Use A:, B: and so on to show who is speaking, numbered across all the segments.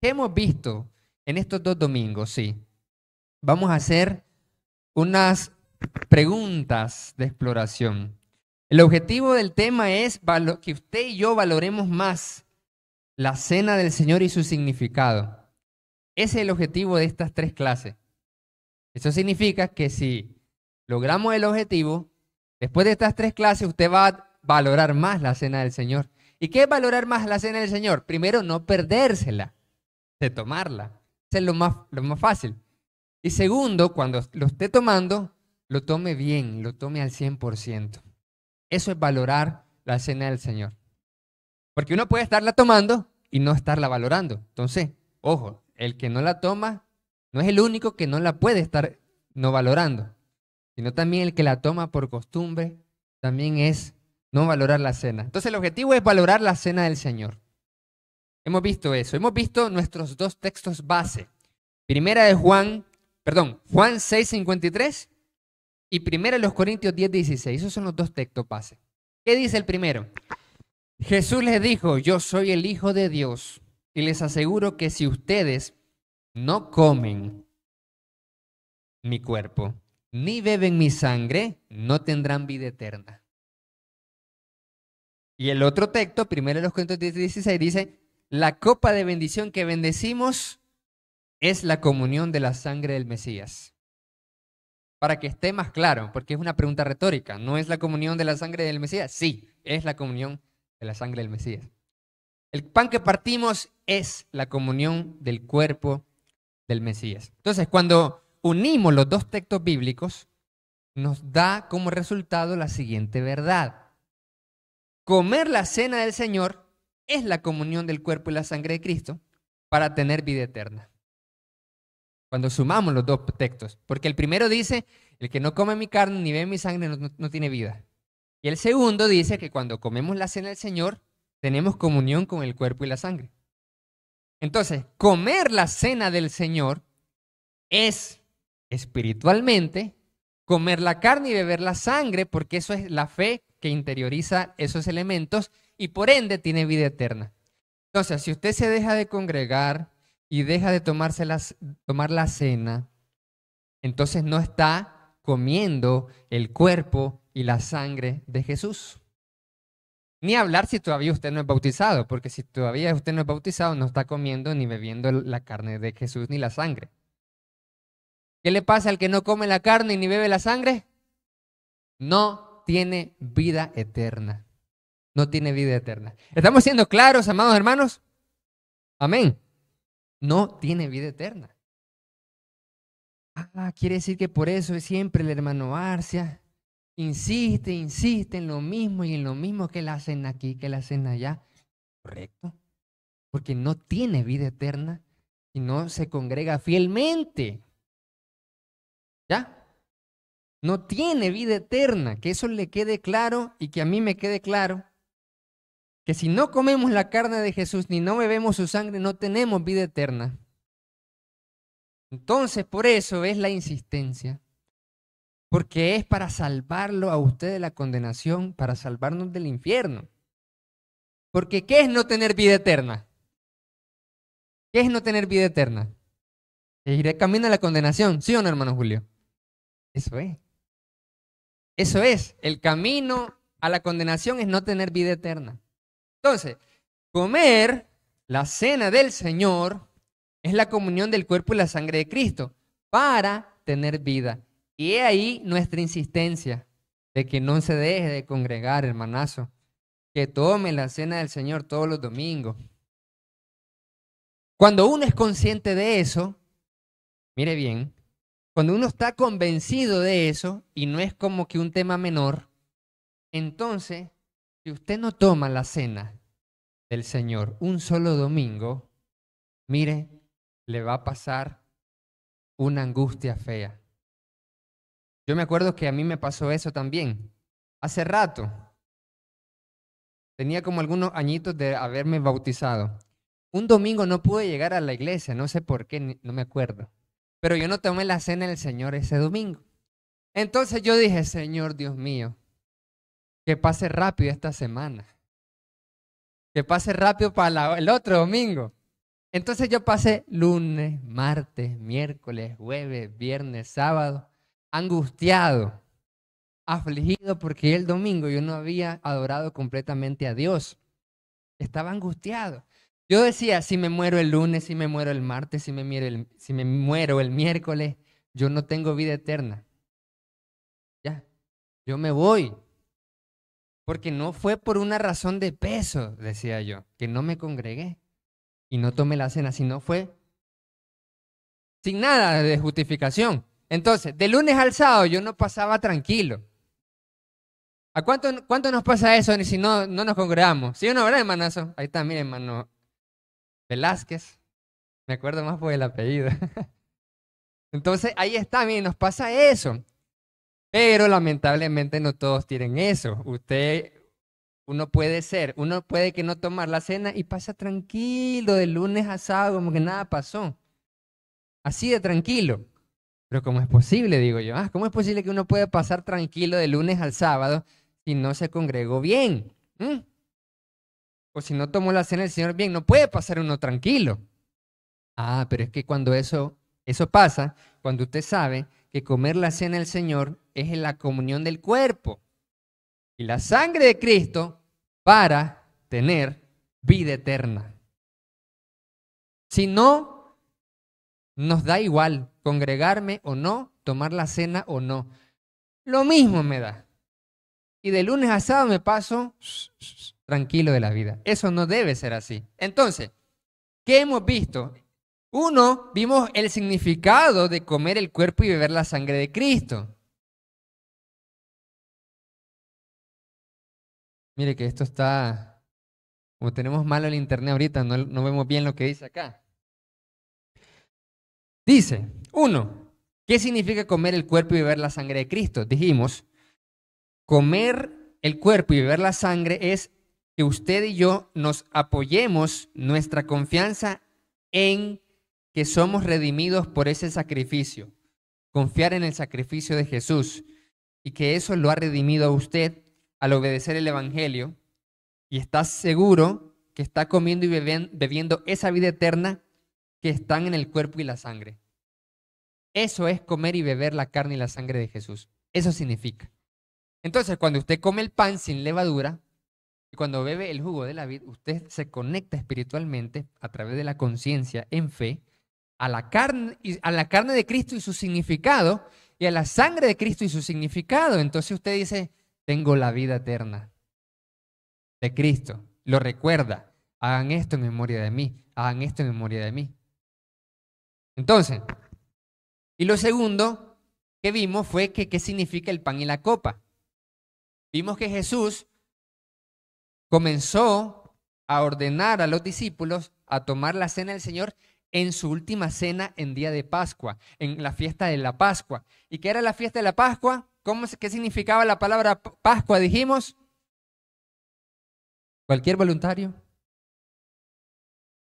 A: ¿Qué hemos visto en estos 2 domingos? Sí. Vamos a hacer unas preguntas de exploración. El objetivo del tema es que usted y yo valoremos más la cena del Señor y su significado. Ese es el objetivo de estas 3 clases. Eso significa que si logramos el objetivo, después de estas 3 clases usted va a valorar más la cena del Señor. ¿Y qué es valorar más la cena del Señor? Primero, no perdérsela, de tomarla. Eso es lo más fácil. Y segundo, cuando lo esté tomando, lo tome bien, lo tome al 100%. Eso es valorar la cena del Señor. Porque uno puede estarla tomando y no estarla valorando. Entonces, ojo, el que no la toma no es el único que no la puede estar no valorando, sino también el que la toma por costumbre, también es no valorar la cena. Entonces, el objetivo es valorar la cena del Señor. Hemos visto eso. Hemos visto nuestros 2 textos base. Primera de Juan 6:53 y primera de los Corintios 10:16. Esos son los 2 textos base. ¿Qué dice el primero? Jesús les dijo, yo soy el Hijo de Dios y les aseguro que si ustedes no comen mi cuerpo ni beben mi sangre, no tendrán vida eterna. Y el otro texto, primero de los Corintios 10:16, dice, la copa de bendición que bendecimos es la comunión de la sangre del Mesías. Para que esté más claro, porque es una pregunta retórica, ¿no es la comunión de la sangre del Mesías? Sí, es la comunión de la sangre del Mesías. El pan que partimos es la comunión del cuerpo del Mesías. Entonces, cuando unimos los 2 textos bíblicos, nos da como resultado la siguiente verdad. Comer la cena del Señor es la comunión del cuerpo y la sangre de Cristo para tener vida eterna. Cuando sumamos los 2 textos, porque el primero dice, el que no come mi carne ni bebe mi sangre no tiene vida. Y el segundo dice que cuando comemos la cena del Señor, tenemos comunión con el cuerpo y la sangre. Entonces, comer la cena del Señor es espiritualmente comer la carne y beber la sangre, porque eso es la fe que interioriza esos elementos y por ende tiene vida eterna. Entonces, si usted se deja de congregar y deja de tomar la cena, entonces no está comiendo el cuerpo y la sangre de Jesús. Ni hablar si todavía usted no es bautizado, porque si todavía usted no es bautizado, no está comiendo ni bebiendo la carne de Jesús ni la sangre. ¿Qué le pasa al que no come la carne ni bebe la sangre? No tiene vida eterna. No tiene vida eterna. ¿Estamos siendo claros, amados hermanos? Amén. No tiene vida eterna. Quiere decir que por eso es siempre el hermano Arcia insiste en lo mismo y en lo mismo que la hacen aquí, que la hacen allá. Correcto. Porque no tiene vida eterna y no se congrega fielmente. ¿Ya? No tiene vida eterna. Que eso le quede claro y que a mí me quede claro. Que si no comemos la carne de Jesús ni no bebemos su sangre, no tenemos vida eterna. Entonces, por eso es la insistencia. Porque es para salvarlo a usted de la condenación, para salvarnos del infierno. Porque ¿qué es no tener vida eterna? ¿Qué es no tener vida eterna? Ir camino a la condenación, ¿sí o no, hermano Julio? Eso es. Eso es. El camino a la condenación es no tener vida eterna. Entonces, comer la cena del Señor es la comunión del cuerpo y la sangre de Cristo para tener vida. Y he ahí nuestra insistencia de que no se deje de congregar, hermanazo, que tome la cena del Señor todos los domingos. Cuando uno es consciente de eso, mire bien, cuando uno está convencido de eso y no es como que un tema menor, entonces, si usted no toma la cena del Señor un solo domingo, mire, le va a pasar una angustia fea. Yo me acuerdo que a mí me pasó eso también. Hace rato. Tenía como algunos añitos de haberme bautizado. Un domingo no pude llegar a la iglesia, no sé por qué, no me acuerdo. Pero yo no tomé la cena del Señor ese domingo. Entonces yo dije, Señor Dios mío, que pase rápido esta semana. Que pase rápido para el otro domingo. Entonces yo pasé lunes, martes, miércoles, jueves, viernes, sábado, angustiado, afligido porque el domingo yo no había adorado completamente a Dios. Estaba angustiado. Yo decía, si me muero el lunes, si me muero el martes, si me muero el miércoles, yo no tengo vida eterna. Ya, yo me voy. Porque no fue por una razón de peso, decía yo, que no me congregué y no tomé la cena, sino fue sin nada de justificación. Entonces, de lunes al sábado yo no pasaba tranquilo. ¿A cuánto nos pasa eso si no nos congregamos? ¿Sí o no, verdad, hermanazo? Ahí está, mire, hermano Velázquez. Me acuerdo más por el apellido. Entonces, ahí está, mire, nos pasa eso. Pero lamentablemente no todos tienen eso. Uno puede que no tomar la cena y pasa tranquilo de lunes a sábado como que nada pasó. Así de tranquilo. Pero ¿cómo es posible? Digo yo. ¿Cómo es posible que uno pueda pasar tranquilo de lunes al sábado si no se congregó bien? O si no tomó la cena del Señor bien, no puede pasar uno tranquilo. Pero es que cuando eso pasa, cuando usted sabe que comer la cena del Señor es la comunión del cuerpo y la sangre de Cristo para tener vida eterna. Si no, nos da igual congregarme o no, tomar la cena o no. Lo mismo me da. Y de lunes a sábado me paso tranquilo de la vida. Eso no debe ser así. Entonces, ¿qué hemos visto? Uno, vimos el significado de comer el cuerpo y beber la sangre de Cristo. Mire que esto está, como tenemos malo el internet ahorita, no vemos bien lo que dice acá. Dice, uno, ¿qué significa comer el cuerpo y beber la sangre de Cristo? Dijimos, comer el cuerpo y beber la sangre es que usted y yo nos apoyemos nuestra confianza en que somos redimidos por ese sacrificio. Confiar en el sacrificio de Jesús y que eso lo ha redimido a usted al obedecer el Evangelio y está seguro que está comiendo y bebiendo esa vida eterna que están en el cuerpo y la sangre. Eso es comer y beber la carne y la sangre de Jesús. Eso significa. Entonces, cuando usted come el pan sin levadura y cuando bebe el jugo de la vid, usted se conecta espiritualmente a través de la conciencia en fe a la carne de Cristo y su significado y a la sangre de Cristo y su significado. Entonces usted dice, tengo la vida eterna de Cristo. Lo recuerda. Hagan esto en memoria de mí. Hagan esto en memoria de mí. Entonces, y lo segundo que vimos fue que qué significa el pan y la copa. Vimos que Jesús comenzó a ordenar a los discípulos a tomar la cena del Señor en su última cena en día de Pascua, en la fiesta de la Pascua. ¿Y qué era la fiesta de la Pascua? ¿Qué significaba la palabra Pascua? Dijimos. ¿Cualquier voluntario?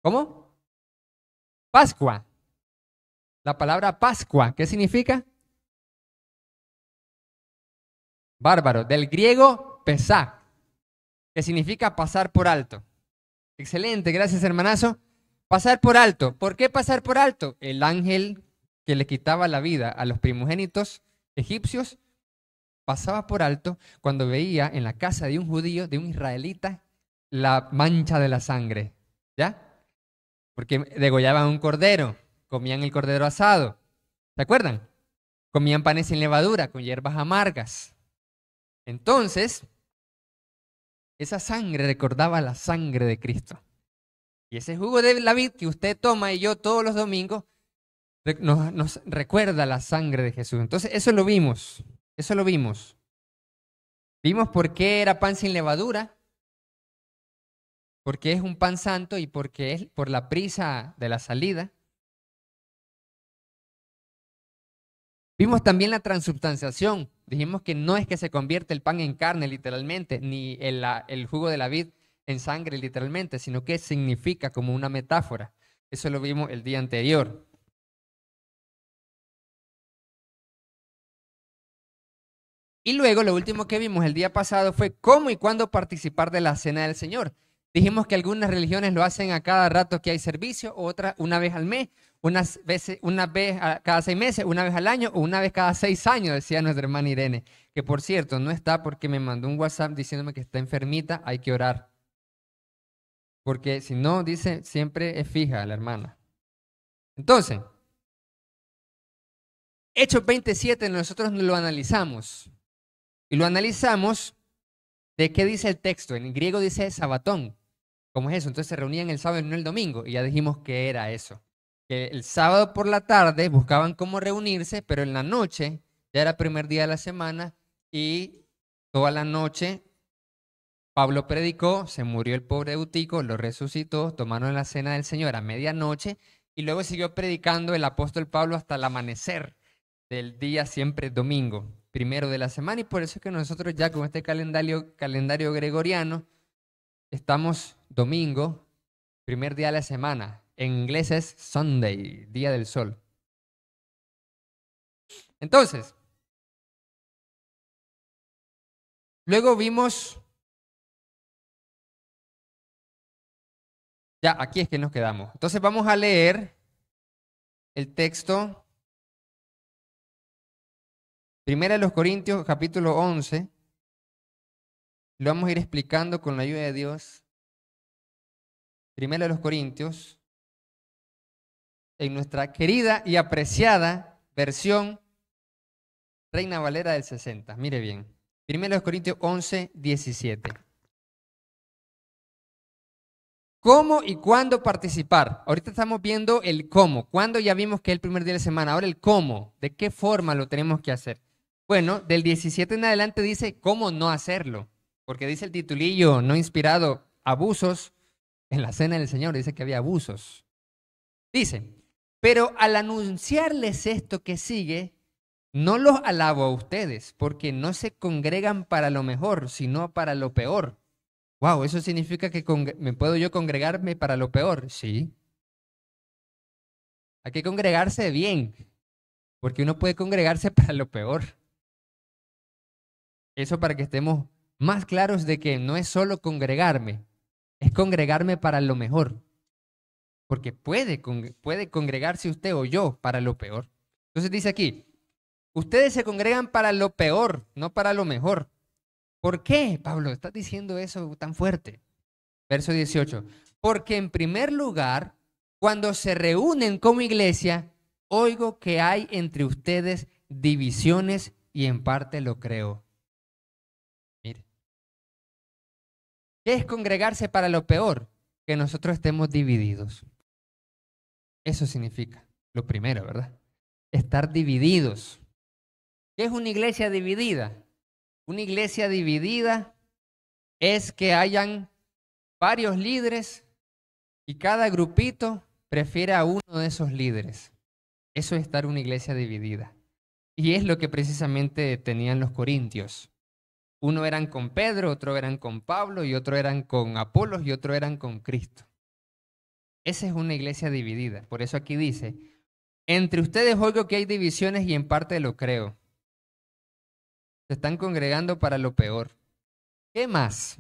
A: ¿Cómo? Pascua. La palabra Pascua, ¿qué significa? Bárbaro. Del griego pesá, que significa pasar por alto. Excelente, gracias hermanazo. Pasar por alto. ¿Por qué pasar por alto? El ángel que le quitaba la vida a los primogénitos egipcios pasaba por alto cuando veía en la casa de un judío, de un israelita, la mancha de la sangre. ¿Ya? Porque degollaban un cordero, comían el cordero asado. ¿Se acuerdan? Comían panes sin levadura, con hierbas amargas. Entonces, esa sangre recordaba la sangre de Cristo. Y ese jugo de la vid que usted toma y yo todos los domingos nos recuerda la sangre de Jesús. Entonces, eso lo vimos. Eso lo vimos. Vimos por qué era pan sin levadura, porque es un pan santo y porque es por la prisa de la salida. Vimos también la transubstanciación. Dijimos que no es que se convierte el pan en carne literalmente, ni el jugo de la vid en sangre literalmente, sino que significa como una metáfora. Eso lo vimos el día anterior. Y luego lo último que vimos el día pasado fue cómo y cuándo participar de la cena del Señor. Dijimos que algunas religiones lo hacen a cada rato que hay servicio, otras una vez al mes, una vez cada 6 meses, una vez al año o una vez cada 6 años, decía nuestra hermana Irene, que por cierto no está porque me mandó un WhatsApp diciéndome que está enfermita, hay que orar. Porque si no, dice, siempre es fija la hermana. Entonces, Hechos 27 nosotros lo analizamos. Y lo analizamos de qué dice el texto. En griego dice sabatón. ¿Cómo es eso? Entonces se reunían el sábado y no el domingo. Y ya dijimos que era eso. Que el sábado por la tarde buscaban cómo reunirse, pero en la noche ya era primer día de la semana y toda la noche Pablo predicó, se murió el pobre Eutico, lo resucitó, tomaron la cena del Señor a medianoche y luego siguió predicando el apóstol Pablo hasta el amanecer del día siempre domingo, primero de la semana, y por eso es que nosotros ya con este calendario gregoriano estamos domingo, primer día de la semana. En inglés es Sunday, día del sol. Entonces, luego vimos, ya aquí es que nos quedamos. Entonces vamos a leer el texto, Primera de los Corintios, capítulo 11. Lo vamos a ir explicando con la ayuda de Dios. Primera de los Corintios, en nuestra querida y apreciada versión Reina Valera del 60. Mire bien. Primera de los Corintios 11, 17. ¿Cómo y cuándo participar? Ahorita estamos viendo el cómo. ¿Cuándo? Ya vimos que es el primer día de la semana. Ahora el cómo. ¿De qué forma lo tenemos que hacer? Bueno, del 17 en adelante dice cómo no hacerlo. Porque dice el titulillo no inspirado, abusos. En la cena del Señor dice que había abusos. Dice, pero al anunciarles esto que sigue, no los alabo a ustedes, porque no se congregan para lo mejor, sino para lo peor. Wow, ¿eso significa que me puedo yo congregarme para lo peor? Sí. Hay que congregarse bien, porque uno puede congregarse para lo peor. Eso para que estemos más claros de que no es solo congregarme, es congregarme para lo mejor. Porque puede congregarse usted o yo para lo peor. Entonces dice aquí, ustedes se congregan para lo peor, no para lo mejor. ¿Por qué, Pablo, estás diciendo eso tan fuerte? Verso 18. Porque en primer lugar, cuando se reúnen como iglesia, oigo que hay entre ustedes divisiones y en parte lo creo. Mire. ¿Qué es congregarse para lo peor? Que nosotros estemos divididos. Eso significa lo primero, ¿verdad? Estar divididos. ¿Qué es una iglesia dividida? Una iglesia dividida es que hayan varios líderes y cada grupito prefiere a uno de esos líderes. Eso es estar una iglesia dividida. Y es lo que precisamente tenían los corintios. Uno eran con Pedro, otro eran con Pablo y otro eran con Apolos y otro eran con Cristo. Esa es una iglesia dividida. Por eso aquí dice, entre ustedes oigo que hay divisiones y en parte lo creo. Se están congregando para lo peor. ¿Qué más?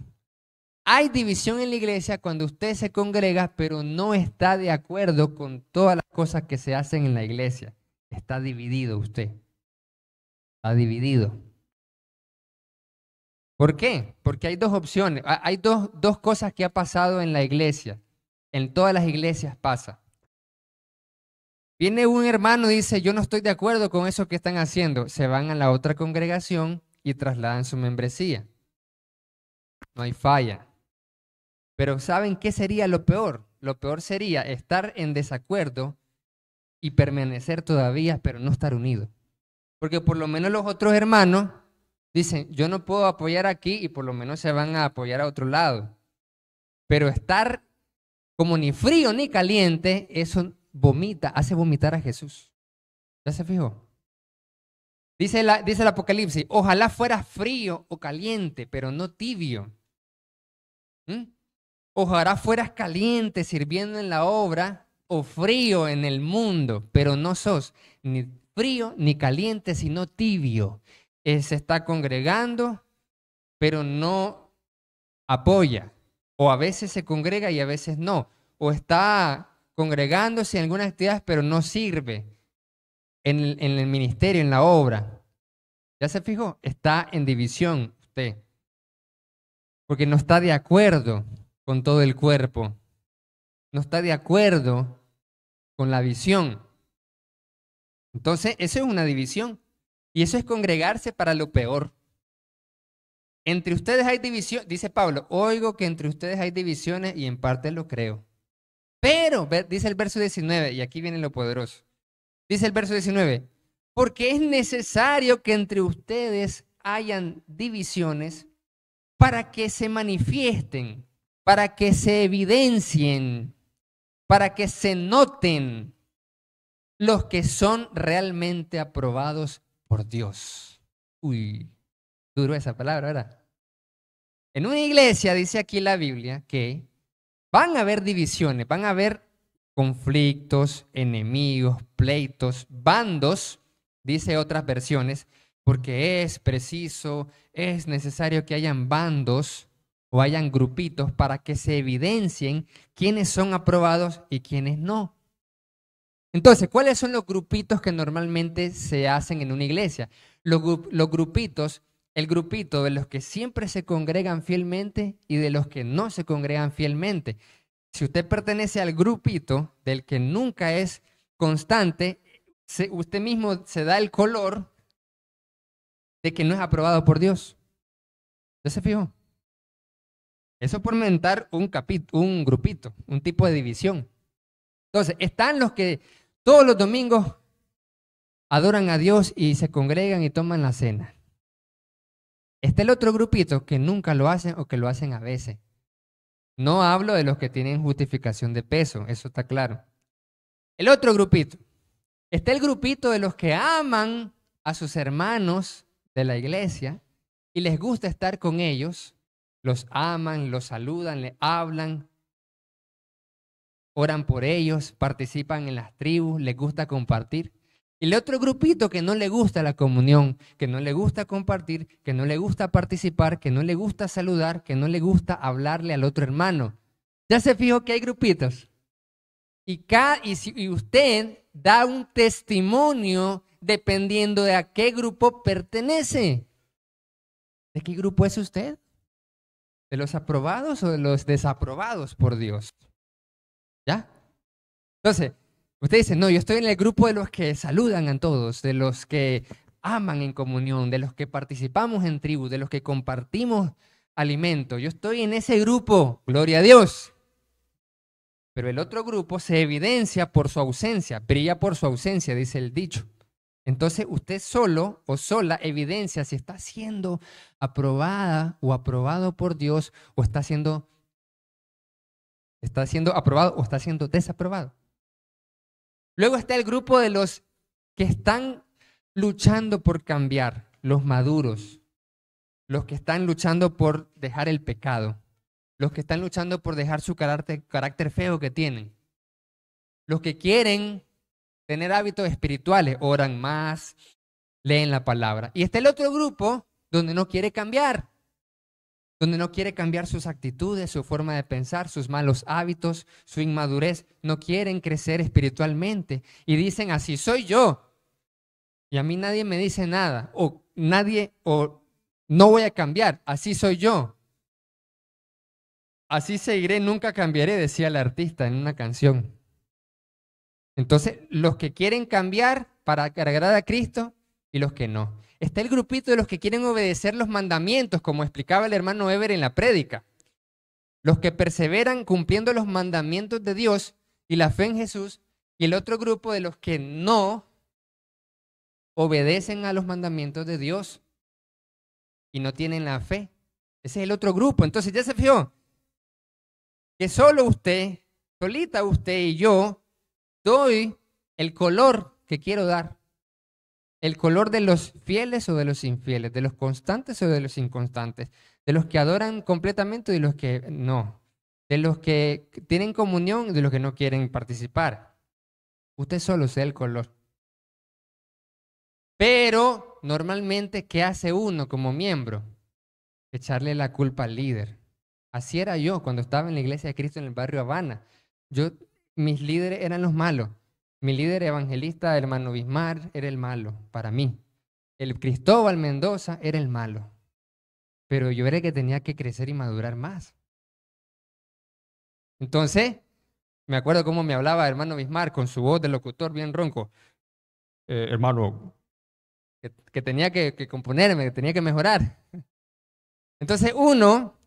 A: Hay división en la iglesia cuando usted se congrega, pero no está de acuerdo con todas las cosas que se hacen en la iglesia. Está dividido usted. Está dividido. ¿Por qué? Porque hay dos opciones. Hay dos cosas que ha pasado en la iglesia. En todas las iglesias pasa. Viene un hermano y dice, yo no estoy de acuerdo con eso que están haciendo. Se van a la otra congregación y trasladan su membresía. No hay falla. Pero ¿saben qué sería lo peor? Lo peor sería estar en desacuerdo y permanecer todavía, pero no estar unidos. Porque por lo menos los otros hermanos dicen, yo no puedo apoyar aquí y por lo menos se van a apoyar a otro lado. Pero estar como ni frío ni caliente, eso hace vomitar a Jesús. ¿Ya se fijó? Dice el Apocalipsis, ojalá fuera frío o caliente, pero no tibio. Ojalá fueras caliente sirviendo en la obra o frío en el mundo, pero no sos ni frío ni caliente, sino tibio. Se está congregando, pero no apoya. O a veces se congrega y a veces no. O está congregándose en algunas actividades, pero no sirve en el ministerio, en la obra. ¿Ya se fijó? Está en división usted. Porque no está de acuerdo con todo el cuerpo. No está de acuerdo con la visión. Entonces, eso es una división. Y eso es congregarse para lo peor. Entre ustedes hay división, dice Pablo, oigo que entre ustedes hay divisiones y en parte lo creo. Pero, dice el verso 19, y aquí viene lo poderoso. Dice el verso 19, porque es necesario que entre ustedes hayan divisiones para que se manifiesten, para que se evidencien, para que se noten los que son realmente aprobados por Dios. Uy, duro esa palabra, ¿verdad? En una iglesia dice aquí la Biblia que van a haber divisiones, van a haber conflictos, enemigos, pleitos, bandos, dice otras versiones, porque es preciso, es necesario que hayan bandos o hayan grupitos para que se evidencien quiénes son aprobados y quiénes no. Entonces, ¿cuáles son los grupitos que normalmente se hacen en una iglesia? Los grupitos, el grupito de los que siempre se congregan fielmente y de los que no se congregan fielmente. Si usted pertenece al grupito del que nunca es constante, usted mismo se da el color de que no es aprobado por Dios. ¿Ya se fijó? Eso por mentar un grupito, un tipo de división. Entonces, están los que todos los domingos adoran a Dios y se congregan y toman la cena. Está el otro grupito que nunca lo hacen o que lo hacen a veces. No hablo de los que tienen justificación de peso, eso está claro. El otro grupito. Está el grupito de los que aman a sus hermanos de la iglesia y les gusta estar con ellos. Los aman, los saludan, les hablan, oran por ellos, participan en las tribus, les gusta compartir. Y el otro grupito que no le gusta la comunión, que no le gusta compartir, que no le gusta participar, que no le gusta saludar, que no le gusta hablarle al otro hermano. ¿Ya se fijó que hay grupitos? Y usted da un testimonio dependiendo de a qué grupo pertenece. ¿De qué grupo es usted? ¿De los aprobados o de los desaprobados por Dios? ¿Ya? Entonces, usted dice, no, yo estoy en el grupo de los que saludan a todos, de los que aman en comunión, de los que participamos en tribu, de los que compartimos alimento. Yo estoy en ese grupo, gloria a Dios. Pero el otro grupo se evidencia por su ausencia, brilla por su ausencia, dice el dicho. Entonces usted solo o sola evidencia si está siendo aprobada o aprobado por Dios o está siendo aprobado o está siendo desaprobado. Luego está el grupo de los que están luchando por cambiar, los maduros, los que están luchando por dejar el pecado, los que están luchando por dejar su carácter feo que tienen, los que quieren tener hábitos espirituales, oran más, leen la palabra. Y está el otro grupo donde no quiere cambiar, sus actitudes, su forma de pensar, sus malos hábitos, su inmadurez. No quieren crecer espiritualmente y dicen, así soy yo. Y a mí nadie me dice nada, o no voy a cambiar, así soy yo. Así seguiré, nunca cambiaré, decía el artista en una canción. Entonces, los que quieren cambiar para agradar a Cristo y los que no. Está el grupito de los que quieren obedecer los mandamientos, como explicaba el hermano Ever en la prédica. Los que perseveran cumpliendo los mandamientos de Dios y la fe en Jesús, y el otro grupo de los que no obedecen a los mandamientos de Dios y no tienen la fe. Ese es el otro grupo. Entonces, ya se fijó que solo usted, solita usted y yo, doy el color que quiero dar. El color de los fieles o de los infieles, de los constantes o de los inconstantes, de los que adoran completamente y de los que no, de los que tienen comunión y de los que no quieren participar. Usted solo sea el color. Pero normalmente, ¿qué hace uno como miembro? Echarle la culpa al líder. Así era yo cuando estaba en la iglesia de Cristo en el barrio Habana. Mis líderes eran los malos. Mi líder evangelista, el hermano Bismar, era el malo para mí. El Cristóbal Mendoza era el malo. Pero yo era el que tenía que crecer y madurar más. Entonces, me acuerdo cómo me hablaba el hermano Bismar con su voz de locutor bien ronco. Hermano, que tenía que componerme, que tenía que mejorar. Entonces uno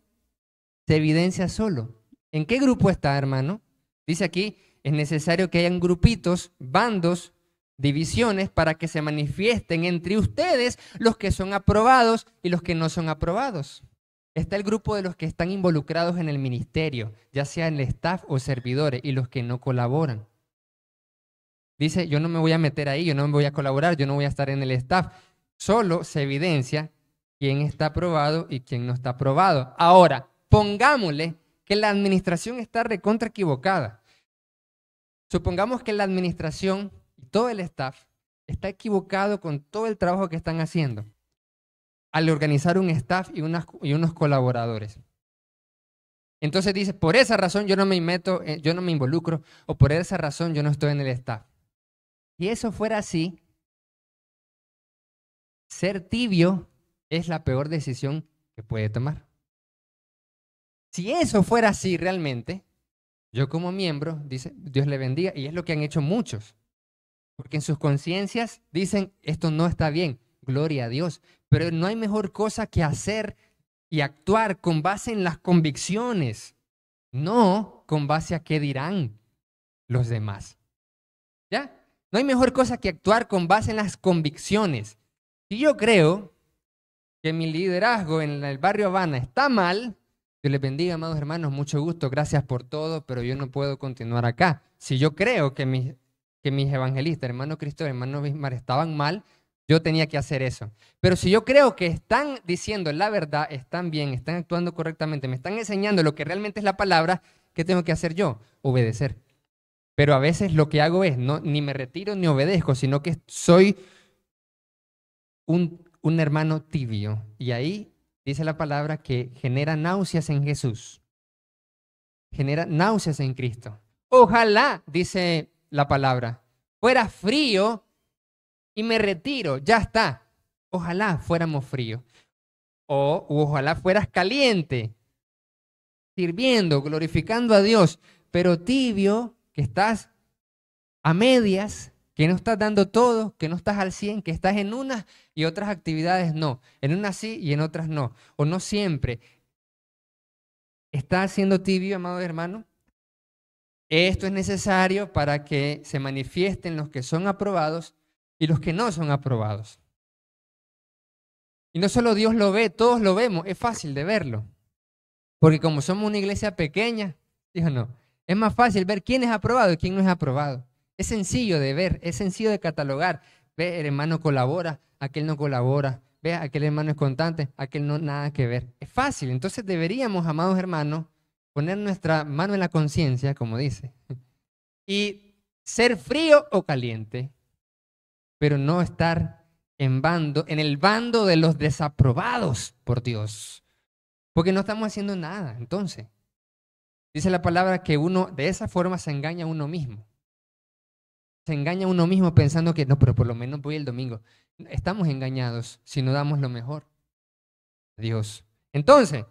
A: se evidencia solo. ¿En qué grupo está, hermano? Dice aquí, es necesario que hayan grupitos, bandos, divisiones para que se manifiesten entre ustedes los que son aprobados y los que no son aprobados. Está el grupo de los que están involucrados en el ministerio, ya sea en el staff o servidores, y los que no colaboran. Dice, yo no me voy a meter ahí, yo no me voy a colaborar, yo no voy a estar en el staff. Solo se evidencia quién está aprobado y quién no está aprobado. Ahora, pongámosle que la administración está recontra equivocada. Supongamos que la administración y todo el staff está equivocado con todo el trabajo que están haciendo al organizar un staff y unos colaboradores. Entonces dice, por esa razón yo no me meto, yo no me involucro, o por esa razón yo no estoy en el staff. Si eso fuera así, ser tibio es la peor decisión que puede tomar. Si eso fuera así realmente, yo como miembro, dice, Dios le bendiga, y es lo que han hecho muchos, porque en sus conciencias dicen, esto no está bien, gloria a Dios, pero no hay mejor cosa que hacer y actuar con base en las convicciones, no con base a qué dirán los demás. ¿Ya? No hay mejor cosa que actuar con base en las convicciones. Si yo creo que mi liderazgo en el barrio Habana está mal, Dios les bendiga, amados hermanos, mucho gusto, gracias por todo, pero yo no puedo continuar acá. Si yo creo que mis evangelistas, hermano Cristo, hermano Bismar, estaban mal, yo tenía que hacer eso. Pero si yo creo que están diciendo la verdad, están bien, están actuando correctamente, me están enseñando lo que realmente es la palabra, ¿qué tengo que hacer yo? Obedecer. Pero a veces lo que hago es, ni me retiro ni obedezco, sino que soy un hermano tibio. Y ahí dice la palabra que genera náuseas en Jesús. Genera náuseas en Cristo. Ojalá, dice la palabra, fuera frío y me retiro, ya está. Ojalá fuéramos fríos. O ojalá fueras caliente, sirviendo, glorificando a Dios, pero tibio, que estás a medias, que no estás dando todo, que no estás al 100, que estás en unas y otras actividades no. En unas sí y en otras no. O no siempre. ¿Estás siendo tibio, amado hermano? Esto es necesario para que se manifiesten los que son aprobados y los que no son aprobados. Y no solo Dios lo ve, todos lo vemos, es fácil de verlo. Porque como somos una iglesia pequeña, ¿sí o no? Es más fácil ver quién es aprobado y quién no es aprobado. Es sencillo de ver, es sencillo de catalogar. Ve, el hermano colabora, aquel no colabora. Ve, aquel hermano es constante, aquel no, nada que ver. Es fácil. Entonces deberíamos, amados hermanos, poner nuestra mano en la conciencia, como dice, y ser frío o caliente, pero no estar en el bando de los desaprobados por Dios. Porque no estamos haciendo nada, entonces. Dice la palabra que uno de esa forma se engaña a uno mismo. Se engaña a uno mismo pensando que no, pero por lo menos voy el domingo. Estamos engañados si no damos lo mejor a Dios. Entonces,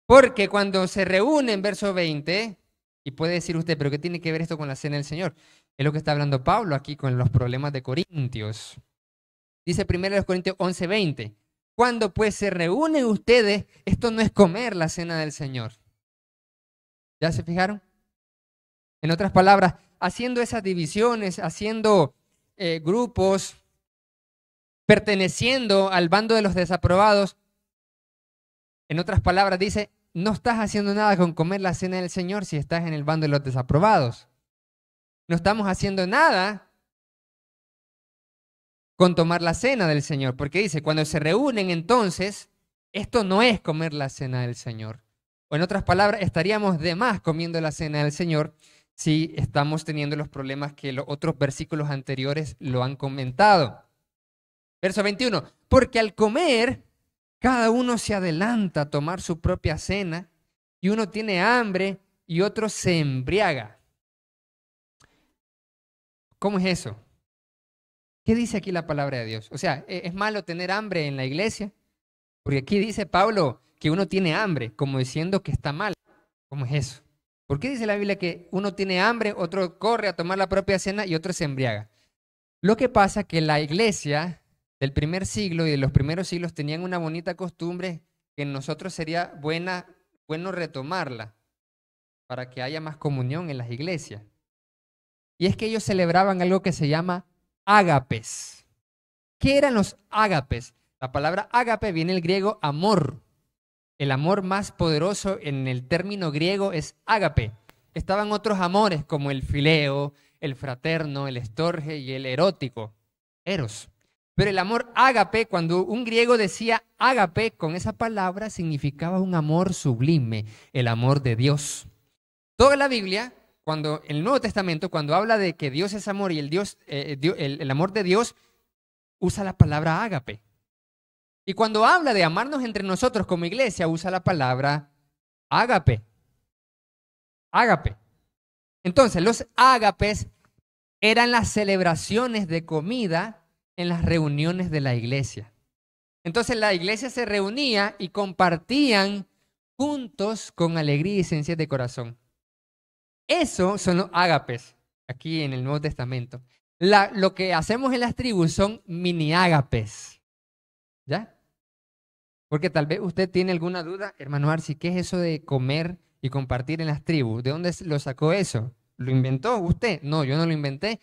A: porque cuando se reúnen, verso 20, y puede decir usted, pero ¿qué tiene que ver esto con la cena del Señor? Es lo que está hablando Pablo aquí con los problemas de Corintios. Dice 1 Corintios 11:20. Cuando pues se reúnen ustedes, esto no es comer la cena del Señor. ¿Ya se fijaron? En otras palabras, haciendo esas divisiones, haciendo grupos, perteneciendo al bando de los desaprobados, en otras palabras dice, no estás haciendo nada con comer la cena del Señor si estás en el bando de los desaprobados. No estamos haciendo nada con tomar la cena del Señor, porque dice, cuando se reúnen entonces, esto no es comer la cena del Señor. O en otras palabras, estaríamos de más comiendo la cena del Señor si estamos teniendo los problemas que los otros versículos anteriores lo han comentado. Verso 21, porque al comer Cada uno se adelanta a tomar su propia cena y uno tiene hambre y otro se embriaga. ¿Cómo es eso? ¿Qué dice aquí la palabra de Dios? O sea, ¿es malo tener hambre en la iglesia? Porque aquí dice Pablo que uno tiene hambre, como diciendo que está mal. ¿Cómo es eso? ¿Por qué dice la Biblia que uno tiene hambre, otro corre a tomar la propia cena y otro se embriaga? Lo que pasa es que la iglesia del primer siglo y de los primeros siglos tenían una bonita costumbre que en nosotros sería bueno retomarla para que haya más comunión en las iglesias. Y es que ellos celebraban algo que se llama ágapes. ¿Qué eran los ágapes? La palabra ágape viene del griego amor. El amor más poderoso en el término griego es ágape. Estaban otros amores como el fileo, el fraterno, el estorge y el erótico, eros. Pero el amor ágape, cuando un griego decía ágape, con esa palabra significaba un amor sublime, el amor de Dios. Toda la Biblia, cuando el Nuevo Testamento, cuando habla de que Dios es amor y el amor de Dios, usa la palabra ágape. Y cuando habla de amarnos entre nosotros como iglesia, usa la palabra ágape. Ágape. Entonces, los ágapes eran las celebraciones de comida en las reuniones de la iglesia. Entonces, la iglesia se reunía y compartían juntos con alegría y sencillez de corazón. Eso son los ágapes, aquí en el Nuevo Testamento. Lo que hacemos en las tribus son mini ágapes. ¿Ya? Porque tal vez usted tiene alguna duda, hermano Arci, ¿qué es eso de comer y compartir en las tribus? ¿De dónde lo sacó eso? ¿Lo inventó usted? No, yo no lo inventé.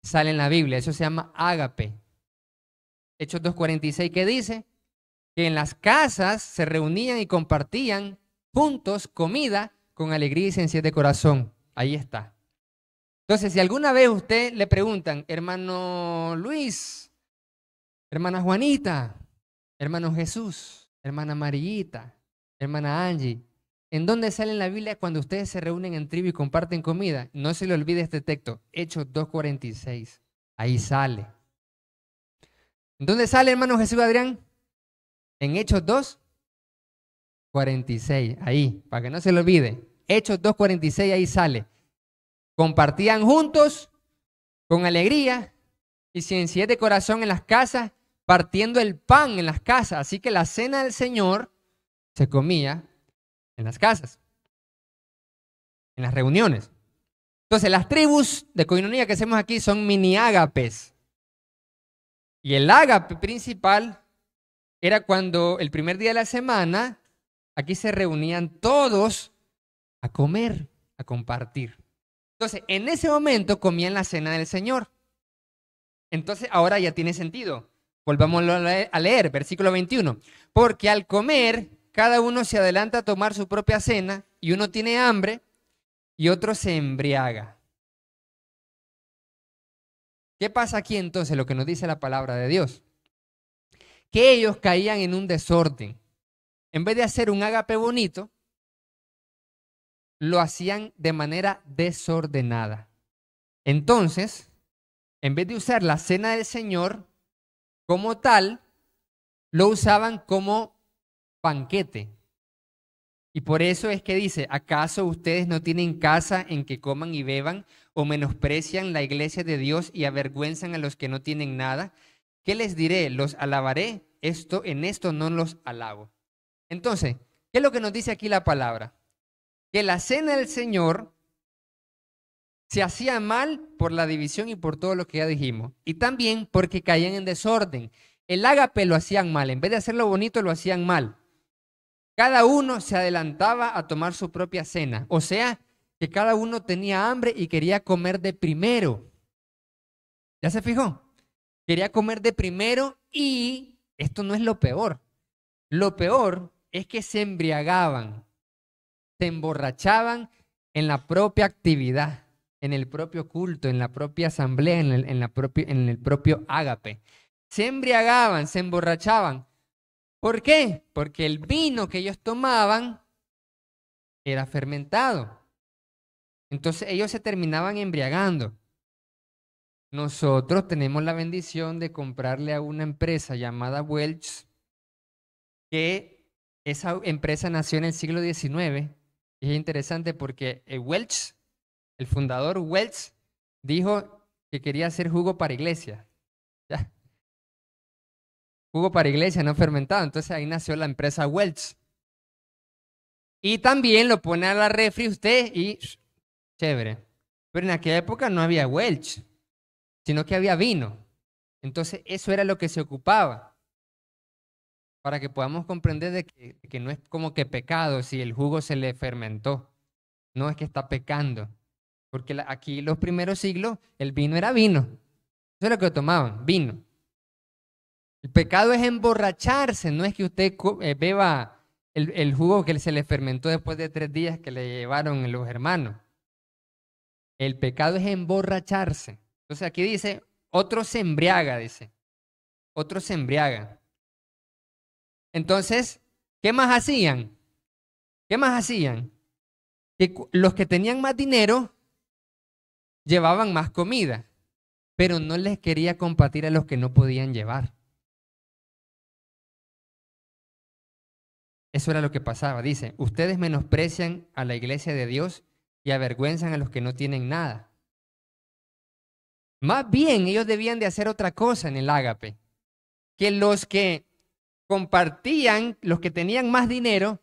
A: Sale en la Biblia, eso se llama ágape. Hechos 2:46, ¿qué dice? Que en las casas se reunían y compartían juntos comida con alegría y sencillez de corazón. Ahí está. Entonces, si alguna vez usted le preguntan, hermano Luis, hermana Juanita, hermano Jesús, hermana Marillita, hermana Angie, ¿en dónde sale en la Biblia cuando ustedes se reúnen en tribu y comparten comida? No se le olvide este texto, Hechos 2:46. Ahí sale. ¿En dónde sale, hermano Jesús Adrián? En Hechos 2:46. Ahí, para que no se le olvide. Hechos 2:46, ahí sale. Compartían juntos, con alegría y sencillez de corazón en las casas, partiendo el pan en las casas. Así que la cena del Señor se comía en las casas, en las reuniones. Entonces, las tribus de coinonía que hacemos aquí son mini ágapes. Y el ágape principal era cuando el primer día de la semana, aquí se reunían todos a comer, a compartir. Entonces, en ese momento comían la cena del Señor. Entonces, ahora ya tiene sentido. Volvamos a leer, versículo 21. Porque al comer, cada uno se adelanta a tomar su propia cena y uno tiene hambre y otro se embriaga. ¿Qué pasa aquí entonces? Lo que nos dice la palabra de Dios. Que ellos caían en un desorden. En vez de hacer un ágape bonito, lo hacían de manera desordenada. Entonces, en vez de usar la cena del Señor como tal, lo usaban como banquete. Y por eso es que dice, ¿acaso ustedes no tienen casa en que coman y beban o menosprecian la iglesia de Dios y avergüenzan a los que no tienen nada? ¿Qué les diré? ¿Los alabaré? En esto no los alabo. Entonces, ¿qué es lo que nos dice aquí la palabra? Que la cena del Señor se hacía mal por la división y por todo lo que ya dijimos. Y también porque caían en desorden. El ágape lo hacían mal. En vez de hacerlo bonito, lo hacían mal. Cada uno se adelantaba a tomar su propia cena. O sea, que cada uno tenía hambre y quería comer de primero. ¿Ya se fijó? Quería comer de primero y esto no es lo peor. Lo peor es que se embriagaban, se emborrachaban en la propia actividad, en el propio culto, en la propia asamblea, en el propio ágape. Se embriagaban, se emborrachaban. ¿Por qué? Porque el vino que ellos tomaban era fermentado. Entonces ellos se terminaban embriagando. Nosotros tenemos la bendición de comprarle a una empresa llamada Welch, que esa empresa nació en el siglo XIX. Y es interesante porque Welch, el fundador Welch, dijo que quería hacer jugo para iglesia. ¿Ya? Jugo para iglesia, no fermentado. Entonces ahí nació la empresa Welch. Y también lo pone a la refri usted y chévere. Pero en aquella época no había Welch, sino que había vino. Entonces eso era lo que se ocupaba. Para que podamos comprender de que no es como que pecado si el jugo se le fermentó. No es que está pecando. Porque aquí los primeros siglos el vino era vino. Eso es lo que tomaban, vino. El pecado es emborracharse, no es que usted beba el jugo que se le fermentó después de 3 días que le llevaron los hermanos. El pecado es emborracharse. Entonces aquí dice, otro se embriaga, dice. Otro se embriaga. Entonces, ¿qué más hacían? ¿Qué más hacían? Que los que tenían más dinero llevaban más comida, pero no les quería compartir a los que no podían llevar. Eso era lo que pasaba. Dice, ustedes menosprecian a la iglesia de Dios y avergüenzan a los que no tienen nada. Más bien, ellos debían de hacer otra cosa en el ágape. Que los que compartían, los que tenían más dinero,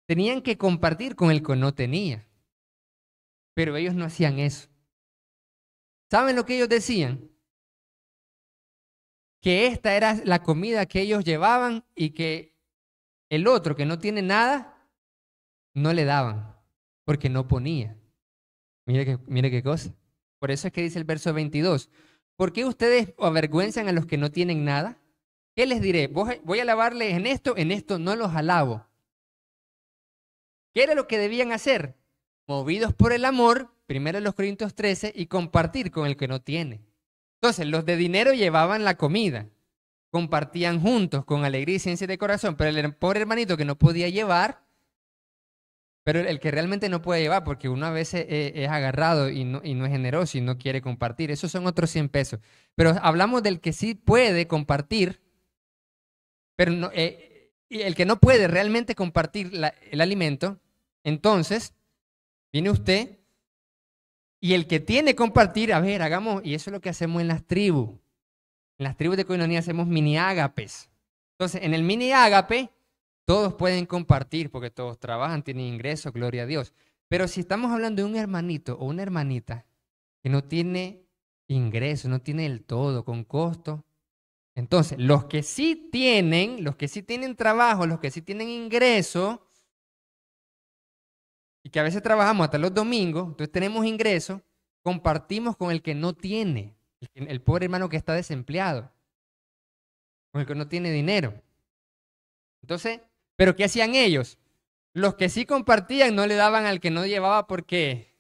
A: tenían que compartir con el que no tenía. Pero ellos no hacían eso. ¿Saben lo que ellos decían? Que esta era la comida que ellos llevaban y que el otro que no tiene nada, no le daban, porque no ponía. Mire qué cosa. Por eso es que dice el verso 22. ¿Por qué ustedes avergüenzan a los que no tienen nada? ¿Qué les diré? Voy a alabarles en esto no los alabo. ¿Qué era lo que debían hacer? Movidos por el amor, 1 Corintios 13, y compartir con el que no tiene. Entonces, los de dinero llevaban la comida, compartían juntos con alegría y ciencia de corazón, pero el pobre hermanito que no podía llevar, pero el que realmente no puede llevar, porque uno a veces es agarrado y no es generoso y no quiere compartir, esos son otros 100 pesos. Pero hablamos del que sí puede compartir, pero no, y el que no puede realmente compartir el alimento, entonces viene usted y el que tiene que compartir, a ver, hagamos, y eso es lo que hacemos en las tribus. En las tribus de Coinonía hacemos mini ágapes. Entonces, en el mini ágape, todos pueden compartir porque todos trabajan, tienen ingresos, gloria a Dios. Pero si estamos hablando de un hermanito o una hermanita que no tiene ingreso, no tiene el todo, con costo, entonces los que sí tienen trabajo, los que sí tienen ingreso, y que a veces trabajamos hasta los domingos, entonces tenemos ingreso, compartimos con el que no tiene, el pobre hermano que está desempleado, con el que no tiene dinero. Entonces, ¿pero qué hacían ellos? Los que sí compartían no le daban al que no llevaba porque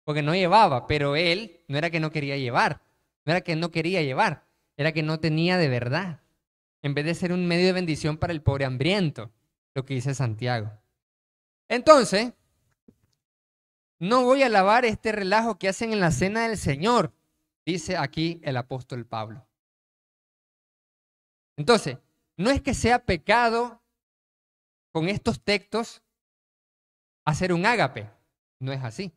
A: no llevaba, pero él no era que no quería llevar, no era que no quería llevar, era que no tenía de verdad, en vez de ser un medio de bendición para el pobre hambriento, lo que dice Santiago. Entonces, no voy a alabar este relajo que hacen en la cena del Señor, dice aquí el apóstol Pablo. Entonces, no es que sea pecado con estos textos hacer un ágape, no es así.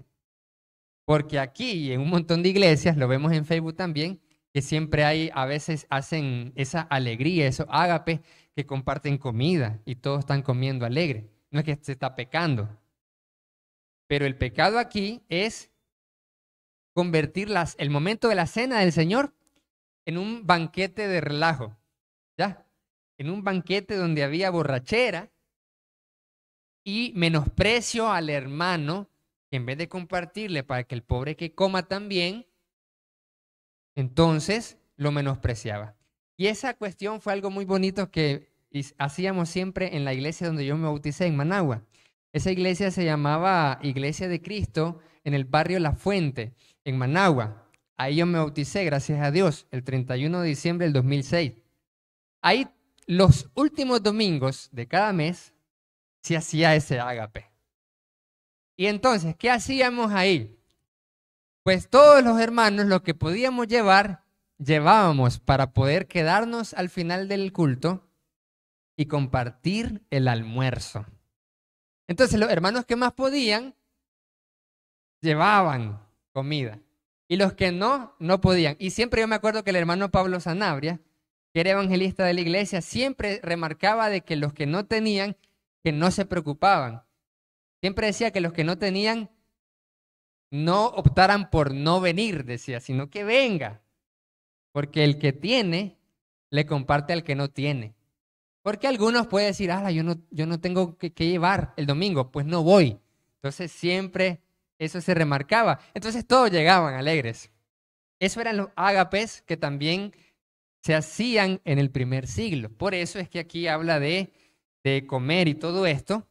A: Porque aquí y en un montón de iglesias, lo vemos en Facebook también, que siempre hay, a veces hacen esa alegría, esos ágapes que comparten comida y todos están comiendo alegre. No es que se está pecando. Pero el pecado aquí es convertir el momento de la cena del Señor en un banquete de relajo, ¿ya? En un banquete donde había borrachera y menosprecio al hermano, que en vez de compartirle para que el pobre que coma también, entonces lo menospreciaba. Y esa cuestión fue algo muy bonito que hacíamos siempre en la iglesia donde yo me bauticé, en Managua. Esa iglesia se llamaba Iglesia de Cristo en el barrio La Fuente, en Managua. Ahí yo me bauticé, gracias a Dios, el 31 de diciembre del 2006. Ahí los últimos domingos de cada mes se hacía ese ágape. Y entonces, ¿qué hacíamos ahí? Pues todos los hermanos lo que podíamos llevar, llevábamos para poder quedarnos al final del culto y compartir el almuerzo. Entonces los hermanos que más podían, llevaban comida. Y los que no, no podían. Y siempre yo me acuerdo que el hermano Pablo Sanabria, que era evangelista de la iglesia, siempre remarcaba de que los que no tenían, que no se preocupaban. Siempre decía que los que no tenían, no optaran por no venir, decía, sino que venga. Porque el que tiene, le comparte al que no tiene. Porque algunos pueden decir, yo no tengo que llevar el domingo, pues no voy. Entonces siempre eso se remarcaba. Entonces todos llegaban alegres. Eso eran los ágapes que también se hacían en el primer siglo. Por eso es que aquí habla de comer y todo esto,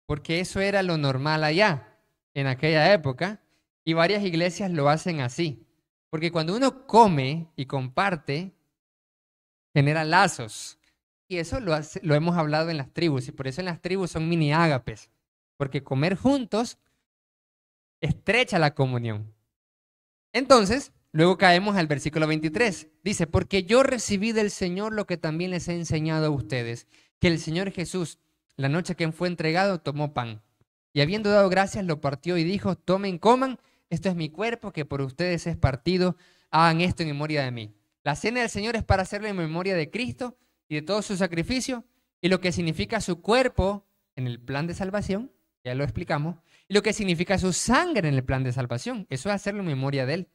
A: porque eso era lo normal allá, en aquella época, y varias iglesias lo hacen así. Porque cuando uno come y comparte, genera lazos. Y eso lo hemos hablado en las tribus, y por eso en las tribus son mini ágapes, porque comer juntos estrecha la comunión. Entonces, luego caemos al versículo 23. Dice, porque yo recibí del Señor lo que también les he enseñado a ustedes, que el Señor Jesús, la noche que fue entregado, tomó pan, y habiendo dado gracias, lo partió y dijo, tomen, coman, esto es mi cuerpo que por ustedes es partido, hagan esto en memoria de mí. La cena del Señor es para hacerlo en memoria de Cristo y de todo su sacrificio, y lo que significa su cuerpo en el plan de salvación, ya lo explicamos, y lo que significa su sangre en el plan de salvación, eso es hacerlo en memoria de él.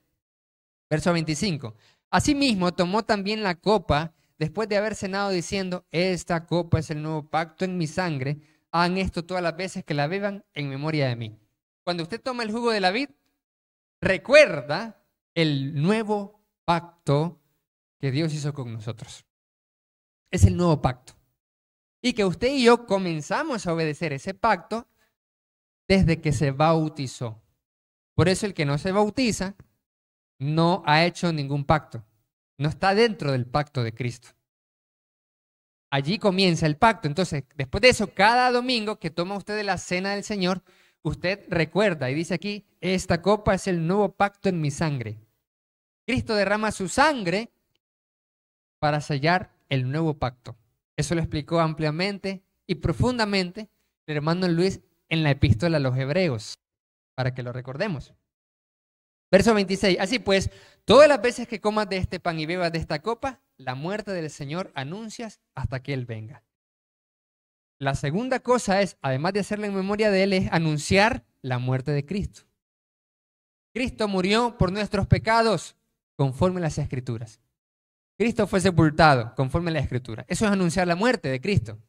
A: Verso 25. Asimismo, tomó también la copa, después de haber cenado, diciendo, esta copa es el nuevo pacto en mi sangre, hagan esto todas las veces que la beban en memoria de mí. Cuando usted toma el jugo de la vid, recuerda el nuevo pacto que Dios hizo con nosotros. Es el nuevo pacto. Y que usted y yo comenzamos a obedecer ese pacto desde que se bautizó. Por eso el que no se bautiza no ha hecho ningún pacto. No está dentro del pacto de Cristo. Allí comienza el pacto. Entonces, después de eso, cada domingo que toma usted de la cena del Señor, usted recuerda y dice aquí, esta copa es el nuevo pacto en mi sangre. Cristo derrama su sangre para sellar el nuevo pacto. Eso lo explicó ampliamente y profundamente el hermano Luis en la epístola a los Hebreos, para que lo recordemos. Verso 26. Así pues, todas las veces que comas de este pan y bebas de esta copa, la muerte del Señor anuncias hasta que Él venga. La segunda cosa es, además de hacerlo en memoria de Él, es anunciar la muerte de Cristo. Cristo murió por nuestros pecados conforme a las Escrituras. Cristo fue sepultado conforme a la Escritura. Eso es anunciar la muerte de Cristo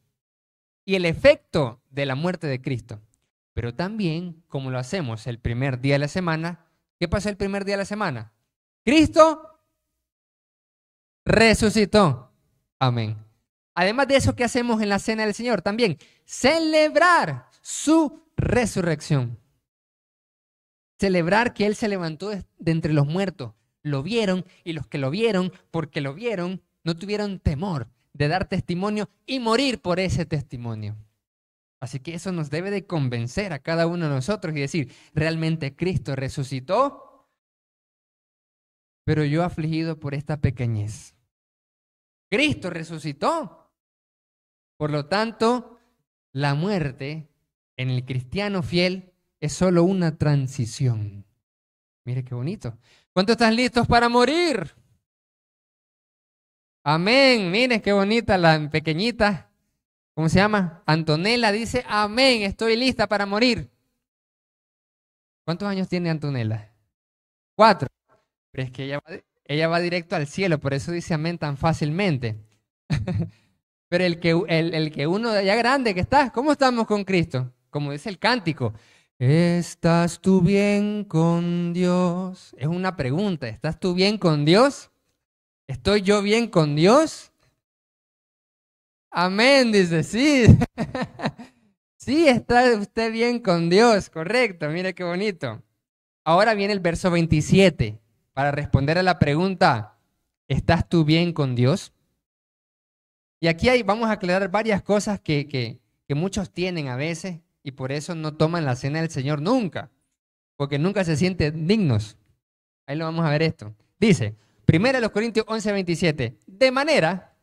A: y el efecto de la muerte de Cristo. Pero también, como lo hacemos el primer día de la semana, ¿qué pasó el primer día de la semana? Cristo resucitó. Amén. Además de eso, ¿qué hacemos en la cena del Señor? También celebrar su resurrección. Celebrar que Él se levantó de entre los muertos. Lo vieron y los que lo vieron, porque lo vieron, no tuvieron temor de dar testimonio y morir por ese testimonio. Así que eso nos debe de convencer a cada uno de nosotros y decir, realmente Cristo resucitó, pero yo afligido por esta pequeñez. Cristo resucitó. Por lo tanto, la muerte en el cristiano fiel es solo una transición. Mire qué bonito. ¿Cuántos están listos para morir? Amén. Miren qué bonita la pequeñita. ¿Cómo se llama? Antonella dice, amén, estoy lista para morir. ¿Cuántos años tiene Antonella? 4. Pero es que ella va directo al cielo, por eso dice amén tan fácilmente. Pero el que uno de allá grande que está, ¿cómo estamos con Cristo? Como dice el cántico, ¿estás tú bien con Dios? Es una pregunta, ¿estás tú bien con Dios? ¿Estoy yo bien con Dios? Amén, dice, sí. Sí, está usted bien con Dios, correcto, mire qué bonito. Ahora viene el verso 27 para responder a la pregunta, ¿estás tú bien con Dios? Y aquí vamos a aclarar varias cosas que muchos tienen a veces y por eso no toman la cena del Señor nunca, porque nunca se sienten dignos. Ahí lo vamos a ver esto. Dice, 1 Corintios 11:27, de manera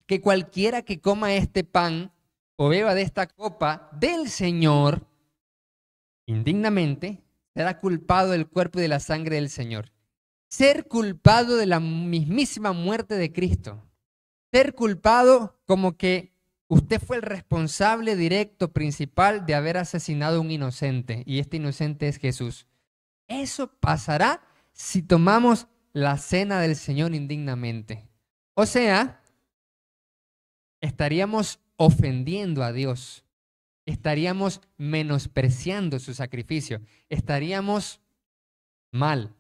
A: que cualquiera que coma este pan o beba de esta copa del Señor indignamente será culpado del cuerpo y de la sangre del Señor. Ser culpado de la mismísima muerte de Cristo. Ser culpado como que usted fue el responsable directo, principal de haber asesinado a un inocente, y este inocente es Jesús. Eso pasará si tomamos la cena del Señor indignamente. O sea, estaríamos ofendiendo a Dios, estaríamos menospreciando su sacrificio, estaríamos mal.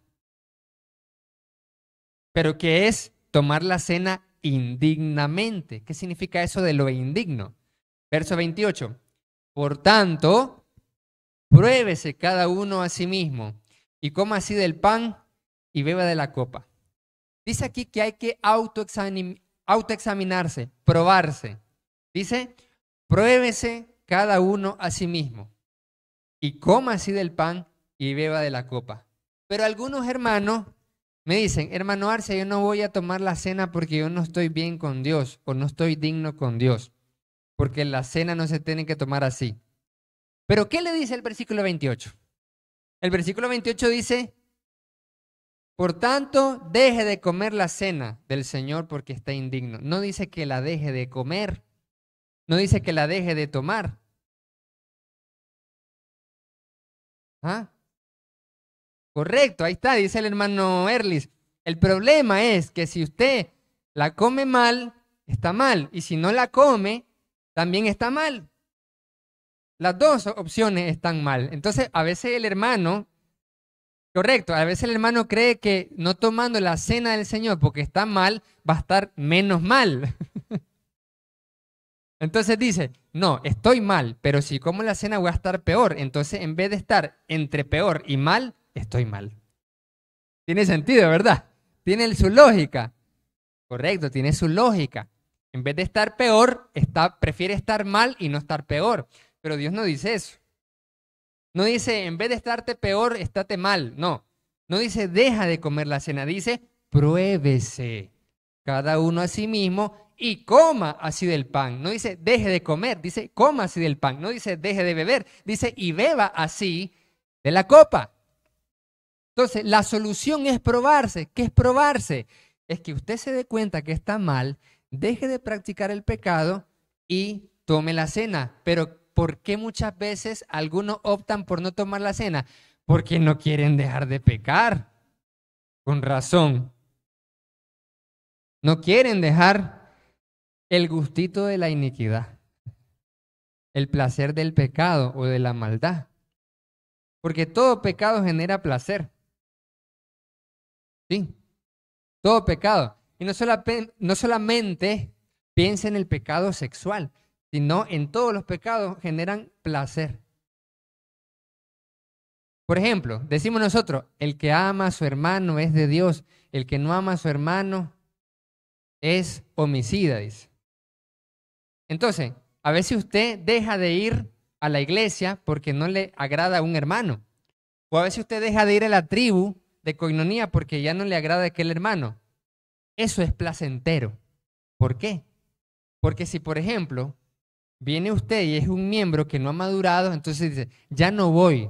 A: Pero ¿qué es tomar la cena indignamente? ¿Qué significa eso de lo indigno? Verso 28. Por tanto, pruébese cada uno a sí mismo y coma así del pan y beba de la copa. Dice aquí que hay que autoexaminarse, probarse. Dice, pruébese cada uno a sí mismo y coma así del pan y beba de la copa. Pero algunos hermanos me dicen, hermano Arce, yo no voy a tomar la cena porque yo no estoy bien con Dios o no estoy digno con Dios, porque la cena no se tiene que tomar así. Pero ¿qué le dice el versículo 28? El versículo 28 dice, por tanto, deje de comer la cena del Señor porque está indigno. No dice que la deje de comer, no dice que la deje de tomar. ¿Ah? Correcto, ahí está, dice el hermano Erlis. El problema es que si usted la come mal, está mal. Y si no la come, también está mal. Las dos opciones están mal. Entonces, a veces el hermano, correcto, a veces el hermano cree que no tomando la cena del Señor porque está mal, va a estar menos mal. Entonces dice, no, estoy mal, pero si como la cena voy a estar peor. Entonces, en vez de estar entre peor y mal, estoy mal. Tiene sentido, ¿verdad? Tiene su lógica. Correcto, tiene su lógica. En vez de estar peor, prefiere estar mal y no estar peor. Pero Dios no dice eso. No dice, en vez de estarte peor, estate mal. No. No dice, deja de comer la cena. Dice, pruébese cada uno a sí mismo y coma así del pan. No dice, deje de comer. Dice, coma así del pan. No dice, deje de beber. Dice, y beba así de la copa. Entonces, la solución es probarse. ¿Qué es probarse? Es que usted se dé cuenta que está mal, deje de practicar el pecado y tome la cena. Pero ¿por qué muchas veces algunos optan por no tomar la cena? Porque no quieren dejar de pecar. Con razón. No quieren dejar el gustito de la iniquidad, el placer del pecado o de la maldad. Porque todo pecado genera placer. Sí, todo pecado. Y no solamente piensa en el pecado sexual, sino en todos los pecados generan placer. Por ejemplo, decimos nosotros, el que ama a su hermano es de Dios, el que no ama a su hermano es homicida, dice. Entonces, a veces usted deja de ir a la iglesia porque no le agrada a un hermano. O a veces usted deja de ir a la tribu de coinonía porque ya no le agrada a aquel hermano. Eso es placentero. ¿Por qué? Porque si, por ejemplo, viene usted y es un miembro que no ha madurado, entonces dice, ya no voy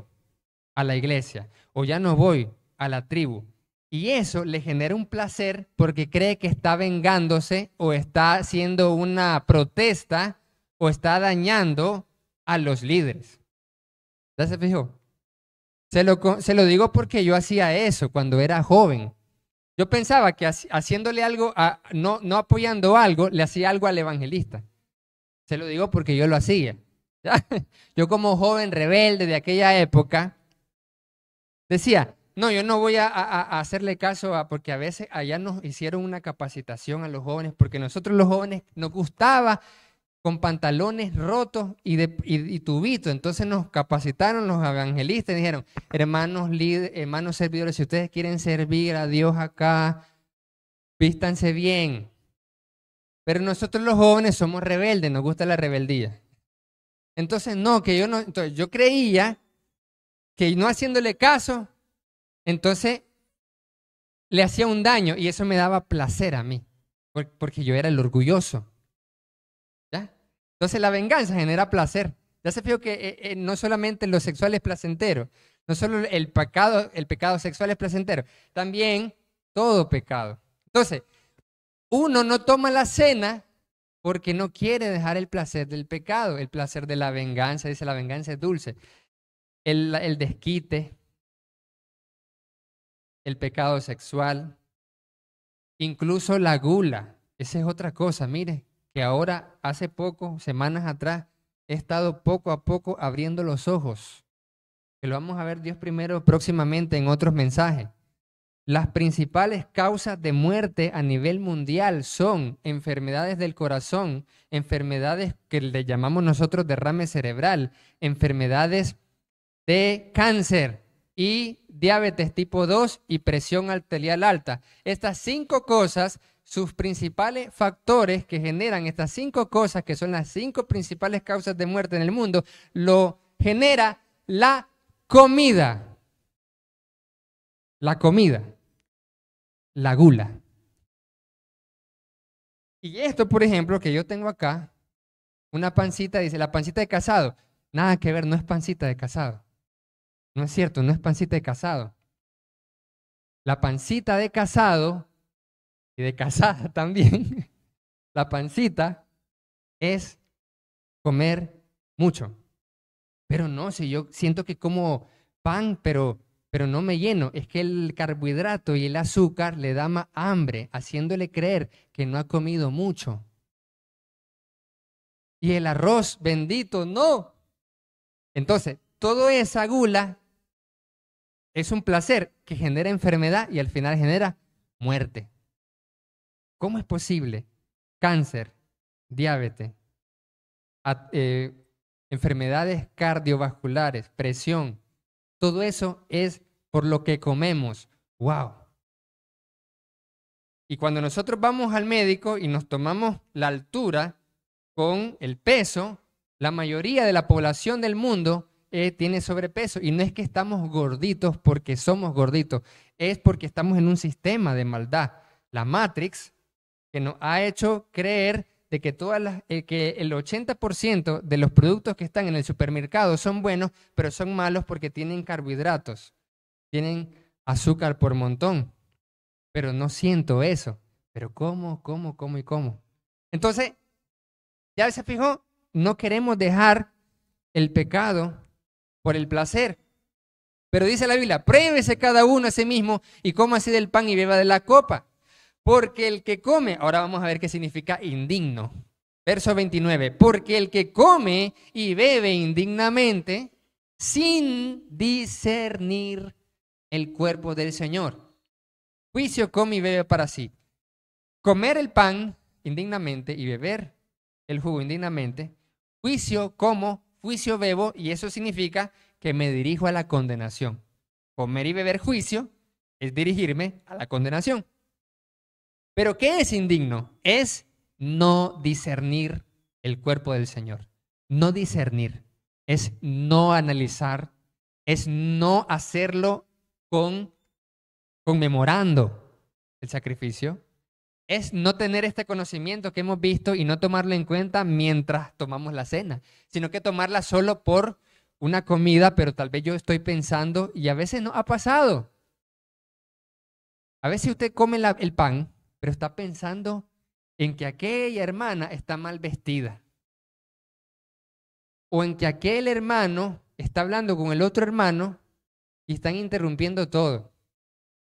A: a la iglesia o ya no voy a la tribu. Y eso le genera un placer porque cree que está vengándose o está haciendo una protesta o está dañando a los líderes. ¿Ya se fijó? Se lo digo porque yo hacía eso cuando era joven. Yo pensaba que haciéndole algo, no apoyando algo, le hacía algo al evangelista. Se lo digo porque yo lo hacía. Yo como joven rebelde de aquella época, decía, no, yo no voy a hacerle caso porque a veces allá nos hicieron una capacitación a los jóvenes, porque nosotros los jóvenes nos gustaba con pantalones rotos y tubitos. Entonces nos capacitaron los evangelistas y dijeron, hermanos líderes, hermanos servidores, si ustedes quieren servir a Dios acá, vístanse bien. Pero nosotros los jóvenes somos rebeldes, nos gusta la rebeldía. Entonces entonces yo creía que no haciéndole caso, entonces le hacía un daño y eso me daba placer a mí, porque yo era el orgulloso. Entonces la venganza genera placer. Ya se fijó que no solamente lo sexual es placentero, no solo el pecado sexual es placentero, también todo pecado. Entonces, uno no toma la cena porque no quiere dejar el placer del pecado, el placer de la venganza. Dice, la venganza es dulce. El desquite, el pecado sexual, incluso la gula. Esa es otra cosa, mire, que ahora, hace poco, semanas atrás, he estado poco a poco abriendo los ojos, que lo vamos a ver Dios primero próximamente en otros mensajes. Las principales causas de muerte a nivel mundial son enfermedades del corazón, enfermedades que le llamamos nosotros derrame cerebral, enfermedades de cáncer y diabetes tipo 2 y presión arterial alta. Estas 5 cosas, sus principales factores que generan estas 5 cosas, que son las 5 principales causas de muerte en el mundo, lo genera la comida. La comida, la gula. Y esto, por ejemplo, que yo tengo acá, una pancita, dice, la pancita de casado. Nada que ver, no es pancita de casado. No es cierto, no es pancita de casado. La pancita de casado, y de casada también, la pancita es comer mucho. Pero no, si yo siento que como pan, pero no me lleno, es que el carbohidrato y el azúcar le da más hambre, haciéndole creer que no ha comido mucho. Y el arroz, bendito, no. Entonces, toda esa gula es un placer que genera enfermedad y al final genera muerte. ¿Cómo es posible? Cáncer, diabetes, enfermedades cardiovasculares, presión. Todo eso es por lo que comemos. ¡Wow! Y cuando nosotros vamos al médico y nos tomamos la altura con el peso, la mayoría de la población del mundo tiene sobrepeso. Y no es que estamos gorditos porque somos gorditos, es porque estamos en un sistema de maldad. La Matrix, que nos ha hecho creer de que, que el 80% de los productos que están en el supermercado son buenos, pero son malos porque tienen carbohidratos, tienen azúcar por montón. Pero no siento eso. Pero ¿cómo? Entonces, ya se fijó, no queremos dejar el pecado por el placer. Pero dice la Biblia, pruébese cada uno a sí mismo y coma así del pan y beba de la copa. Porque el que come, ahora vamos a ver qué significa indigno. Verso 29, porque el que come y bebe indignamente, sin discernir el cuerpo del Señor, juicio come y bebe para sí. Comer el pan indignamente y beber el jugo indignamente, juicio como, juicio bebo, y eso significa que me dirijo a la condenación. Comer y beber juicio es dirigirme a la condenación. ¿Pero qué es indigno? Es no discernir el cuerpo del Señor. No discernir, es no analizar, es no hacerlo conmemorando el sacrificio, es no tener este conocimiento que hemos visto y no tomarlo en cuenta mientras tomamos la cena, sino que tomarla solo por una comida, pero tal vez yo estoy pensando, y a veces no ha pasado. A veces usted come el pan, pero está pensando en que aquella hermana está mal vestida, o en que aquel hermano está hablando con el otro hermano y están interrumpiendo todo.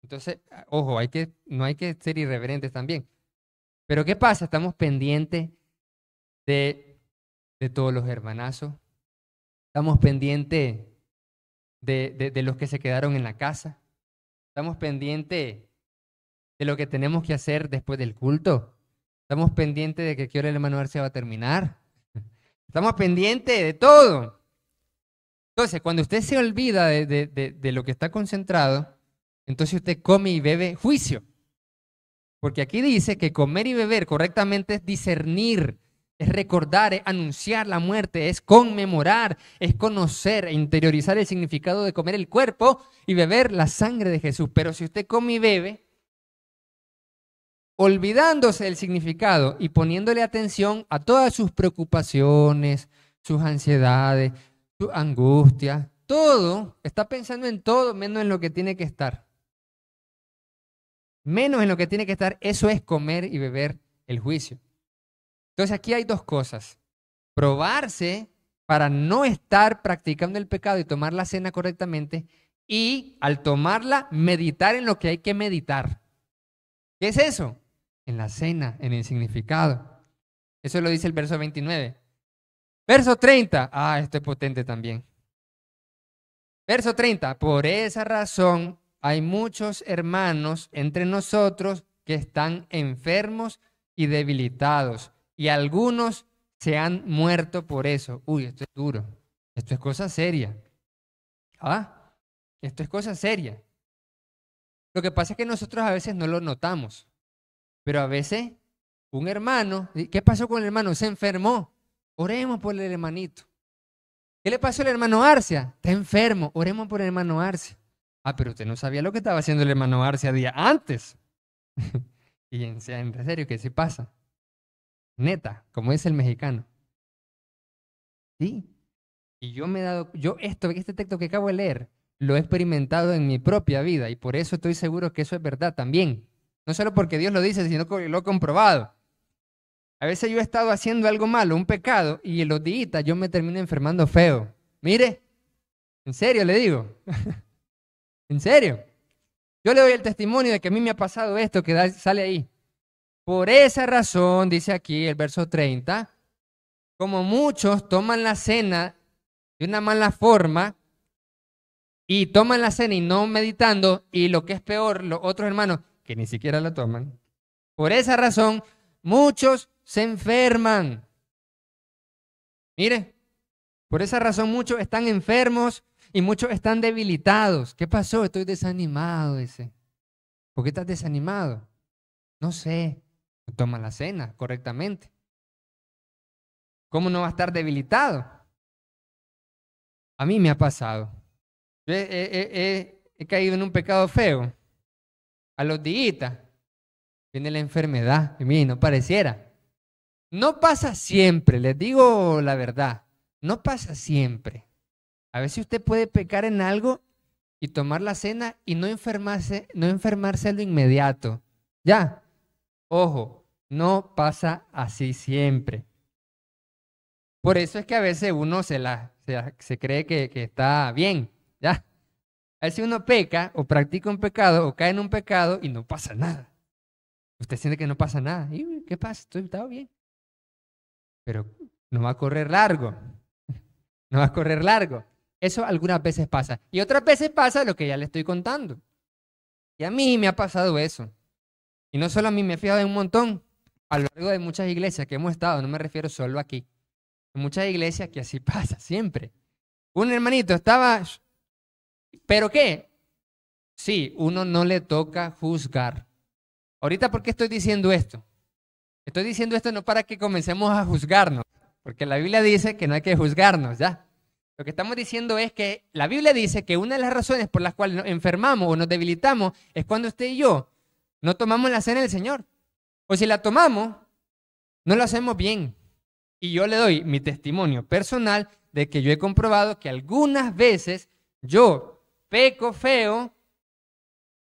A: Entonces, ojo, no hay que ser irreverentes también. Pero ¿qué pasa? Estamos pendientes de todos los hermanazos, estamos pendientes de los que se quedaron en la casa, estamos pendientes de lo que tenemos que hacer después del culto. Estamos pendientes de que qué hora el hermano se va a terminar. Estamos pendientes de todo. Entonces, cuando usted se olvida de lo que está concentrado, entonces usted come y bebe juicio. Porque aquí dice que comer y beber correctamente es discernir, es recordar, es anunciar la muerte, es conmemorar, es conocer e interiorizar el significado de comer el cuerpo y beber la sangre de Jesús. Pero si usted come y bebe, olvidándose del significado y poniéndole atención a todas sus preocupaciones, sus ansiedades, su angustia, todo, está pensando en todo menos en lo que tiene que estar. Menos en lo que tiene que estar, eso es comer y beber el juicio. Entonces aquí hay dos cosas. Probarse para no estar practicando el pecado y tomar la cena correctamente, y al tomarla, meditar en lo que hay que meditar. ¿Qué es eso? En la cena, en el significado. Eso lo dice el verso 29. Verso 30. Esto es potente también. Verso 30. Por esa razón hay muchos hermanos entre nosotros que están enfermos y debilitados, y algunos se han muerto por eso. Uy, esto es duro. Esto es cosa seria. Esto es cosa seria. Lo que pasa es que nosotros a veces no lo notamos, pero a veces un hermano, ¿qué pasó con el hermano? Se enfermó. Oremos por el hermanito. ¿Qué le pasó al hermano Arcia? Está enfermo. Oremos por el hermano Arcia. Pero usted no sabía lo que estaba haciendo el hermano Arcia día antes. Y en serio, ¿qué se pasa? Neta, como es el mexicano. Sí. Y este texto que acabo de leer, lo he experimentado en mi propia vida y por eso estoy seguro que eso es verdad también. No solo porque Dios lo dice, sino que lo he comprobado. A veces yo he estado haciendo algo malo, un pecado, y en los días yo me termino enfermando feo. Mire, en serio le digo. En serio. Yo le doy el testimonio de que a mí me ha pasado esto que sale ahí. Por esa razón, dice aquí el verso 30, como muchos toman la cena de una mala forma y toman la cena y no meditando, y lo que es peor, los otros hermanos que ni siquiera la toman. Por esa razón, muchos se enferman. Mire, por esa razón muchos están enfermos y muchos están debilitados. ¿Qué pasó? Estoy desanimado, dice. ¿Por qué estás desanimado? No sé. No toma la cena correctamente. ¿Cómo no va a estar debilitado? A mí me ha pasado. Yo he caído en un pecado feo. A los días viene la enfermedad. Y mire, no pareciera. No pasa siempre, les digo la verdad. No pasa siempre. A veces usted puede pecar en algo y tomar la cena y no enfermarse a lo inmediato. Ya. Ojo, no pasa así siempre. Por eso es que a veces uno se cree que está bien. Ya. A veces uno peca o practica un pecado o cae en un pecado y no pasa nada. Usted siente que no pasa nada. ¿Y qué pasa? Estaba bien. Pero no va a correr largo. No va a correr largo. Eso algunas veces pasa. Y otras veces pasa lo que ya le estoy contando. Y a mí me ha pasado eso. Y no solo a mí, me he fijado en un montón. A lo largo de muchas iglesias que hemos estado, no me refiero solo aquí. En muchas iglesias que así pasa siempre. Un hermanito estaba... ¿Pero qué? Sí, uno no le toca juzgar. Ahorita, ¿por qué estoy diciendo esto? Estoy diciendo esto no para que comencemos a juzgarnos, porque la Biblia dice que no hay que juzgarnos, ¿ya? Lo que estamos diciendo es que la Biblia dice que una de las razones por las cuales nos enfermamos o nos debilitamos es cuando usted y yo no tomamos la cena del Señor. O si la tomamos, no lo hacemos bien. Y yo le doy mi testimonio personal de que yo he comprobado que algunas veces yo peco feo.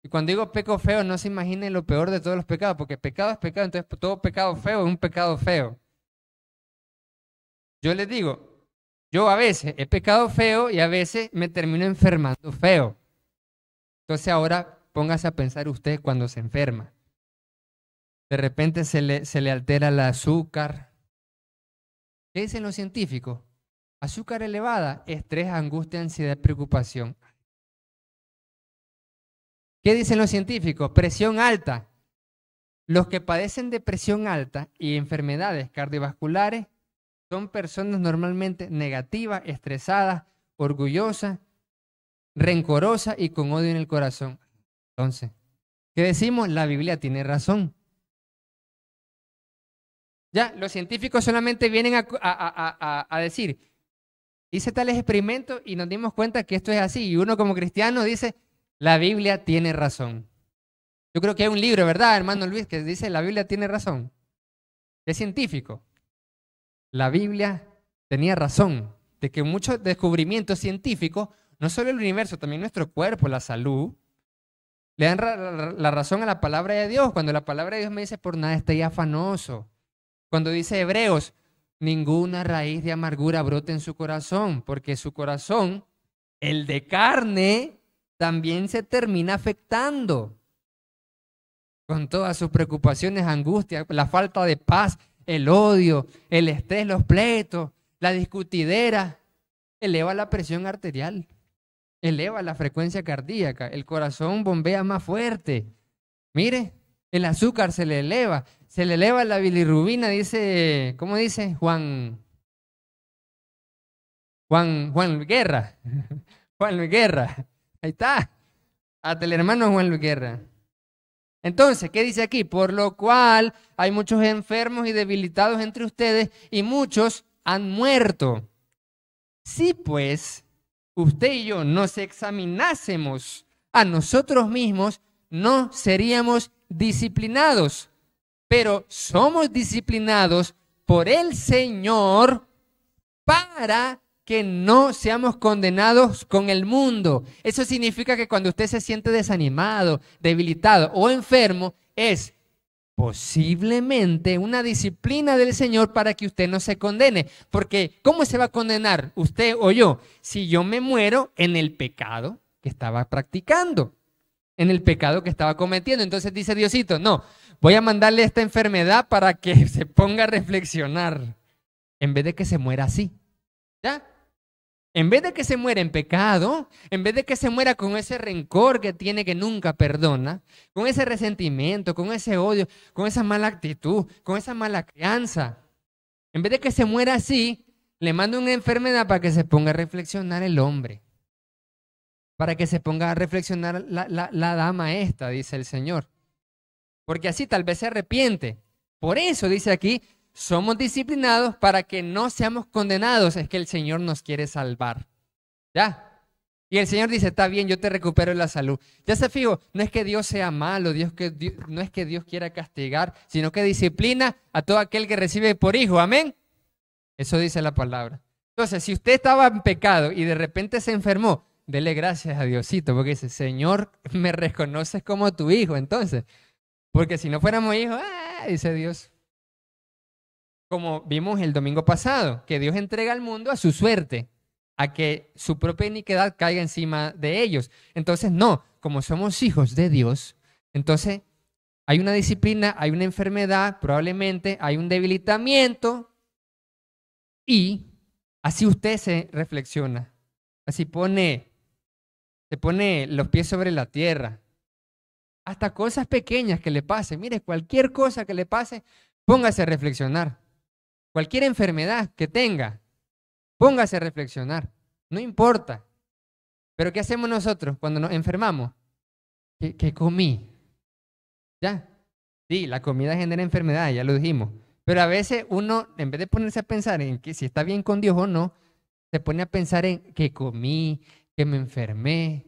A: Y cuando digo peco feo, no se imaginen lo peor de todos los pecados, porque pecado es pecado, entonces todo pecado feo es un pecado feo. Yo les digo, yo a veces he pecado feo y a veces me termino enfermando feo. Entonces ahora póngase a pensar usted cuando se enferma. De repente se le altera el azúcar. ¿Qué dicen los científicos? Azúcar elevada, estrés, angustia, ansiedad, preocupación. ¿Qué dicen los científicos? Presión alta. Los que padecen de presión alta y enfermedades cardiovasculares son personas normalmente negativas, estresadas, orgullosas, rencorosas y con odio en el corazón. Entonces, ¿qué decimos? La Biblia tiene razón. Ya, los científicos solamente vienen a decir, hice tales experimentos y nos dimos cuenta que esto es así. Y uno como cristiano dice, la Biblia tiene razón. Yo creo que hay un libro, ¿verdad, hermano Luis, que dice la Biblia tiene razón? Es científico. La Biblia tenía razón de que muchos descubrimientos científicos, no solo el universo, también nuestro cuerpo, la salud, le dan la razón a la palabra de Dios. Cuando la palabra de Dios me dice, por nada estéis afanoso. Cuando dice Hebreos, ninguna raíz de amargura brote en su corazón, porque su corazón, el de carne, también se termina afectando con todas sus preocupaciones, angustias, la falta de paz, el odio, el estrés, los pleitos, la discutidera, eleva la presión arterial, eleva la frecuencia cardíaca, el corazón bombea más fuerte. Mire, el azúcar se le eleva la bilirrubina, dice, ¿cómo dice? Juan Luis Guerra, Juan Luis Guerra, ahí está, hasta el hermano Juan Luis Guerra. Entonces, ¿qué dice aquí? Por lo cual hay muchos enfermos y debilitados entre ustedes y muchos han muerto. Si pues usted y yo nos examinásemos a nosotros mismos, no seríamos disciplinados, pero somos disciplinados por el Señor para que no seamos condenados con el mundo. Eso significa que cuando usted se siente desanimado, debilitado o enfermo, es posiblemente una disciplina del Señor para que usted no se condene. Porque ¿cómo se va a condenar usted o yo si yo me muero en el pecado que estaba practicando? En el pecado que estaba cometiendo. Entonces dice Diosito, no, voy a mandarle esta enfermedad para que se ponga a reflexionar en vez de que se muera así. ¿Ya? En vez de que se muera en pecado, en vez de que se muera con ese rencor que tiene que nunca perdona, con ese resentimiento, con ese odio, con esa mala actitud, con esa mala crianza, en vez de que se muera así, le mando una enfermedad para que se ponga a reflexionar el hombre, para que se ponga a reflexionar la dama esta, dice el Señor, porque así tal vez se arrepiente. Por eso dice aquí, somos disciplinados para que no seamos condenados. Es que el Señor nos quiere salvar. ¿Ya? Y el Señor dice, está bien, yo te recupero la salud. Ya se fijo, no es que Dios sea malo, no es que Dios quiera castigar, sino que disciplina a todo aquel que recibe por hijo. Amén. Eso dice la palabra. Entonces, si usted estaba en pecado y de repente se enfermó, dele gracias a Diosito, porque dice, Señor, me reconoces como tu hijo. Entonces, porque si no fuéramos hijos, dice Dios. Como vimos el domingo pasado, que Dios entrega al mundo a su suerte, a que su propia iniquidad caiga encima de ellos. Entonces, no, como somos hijos de Dios, entonces hay una disciplina, hay una enfermedad, probablemente hay un debilitamiento, y así usted se reflexiona, así se pone los pies sobre la tierra. Hasta cosas pequeñas que le pasen, mire, cualquier cosa que le pase, póngase a reflexionar. Cualquier enfermedad que tenga, póngase a reflexionar. No importa. Pero ¿qué hacemos nosotros cuando nos enfermamos? ¿Qué comí? ¿Ya? Sí, la comida genera enfermedad, ya lo dijimos. Pero a veces uno, en vez de ponerse a pensar en que si está bien con Dios o no, se pone a pensar en qué comí, que me enfermé,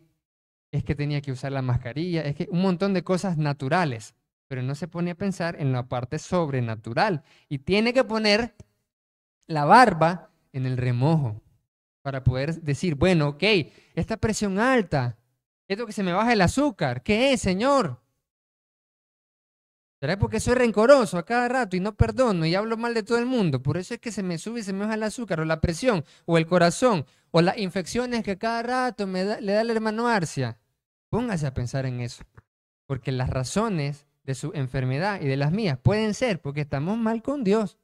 A: es que tenía que usar la mascarilla, es que un montón de cosas naturales. Pero no se pone a pensar en la parte sobrenatural. Y tiene que poner la barba en el remojo para poder decir, bueno, ok, esta presión alta, esto que se me baja el azúcar, ¿qué es, Señor? ¿Será porque soy rencoroso a cada rato y no perdono y hablo mal de todo el mundo? Por eso es que se me sube y se me baja el azúcar, o la presión, o el corazón, o las infecciones que cada rato le da el hermano Arcia. Póngase a pensar en eso, porque las razones de su enfermedad y de las mías pueden ser porque estamos mal con Dios.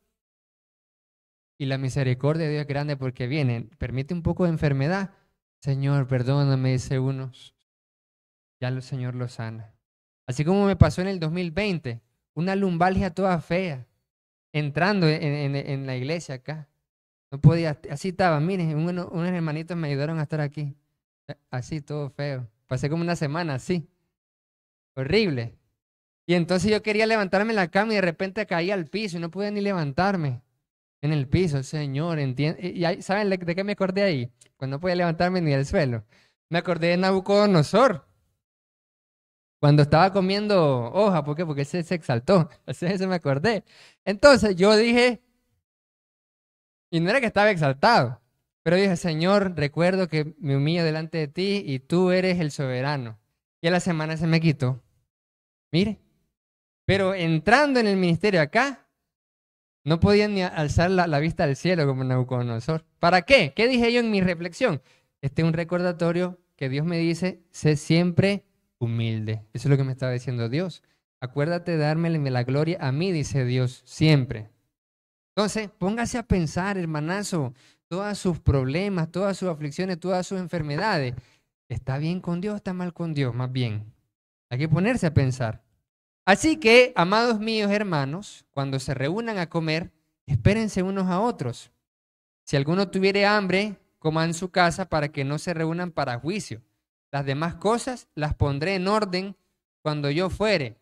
A: Y la misericordia de Dios es grande porque viene, permite un poco de enfermedad. Señor, perdóname, dice uno. Ya el Señor lo sana. Así como me pasó en el 2020, una lumbalgia toda fea, entrando en la iglesia acá. No podía, así estaba, miren, unos hermanitos me ayudaron a estar aquí. Así, todo feo. Pasé como una semana así. Horrible. Y entonces yo quería levantarme en la cama y de repente caí al piso y no podía ni levantarme. En el piso, Señor, entiende. Y ¿saben de qué me acordé ahí? Cuando no podía levantarme ni del suelo. Me acordé de Nabucodonosor. Cuando estaba comiendo hoja, ¿por qué? Porque se exaltó, así eso me acordé. Entonces yo dije, y no era que estaba exaltado, pero dije, Señor, recuerdo que me humillo delante de ti y tú eres el soberano. Y a la semana se me quitó. Mire, pero entrando en el ministerio acá, no podía ni alzar la vista al cielo como Nabucodonosor. ¿Para qué? ¿Qué dije yo en mi reflexión? Este es un recordatorio que Dios me dice, sé siempre humilde. Eso es lo que me estaba diciendo Dios. Acuérdate de darme la gloria a mí, dice Dios, siempre. Entonces, póngase a pensar, hermanazo, todos sus problemas, todas sus aflicciones, todas sus enfermedades. ¿Está bien con Dios o está mal con Dios? Más bien, hay que ponerse a pensar. Así que, amados míos hermanos, cuando se reúnan a comer, espérense unos a otros. Si alguno tuviere hambre, coma en su casa para que no se reúnan para juicio. Las demás cosas las pondré en orden cuando yo fuere,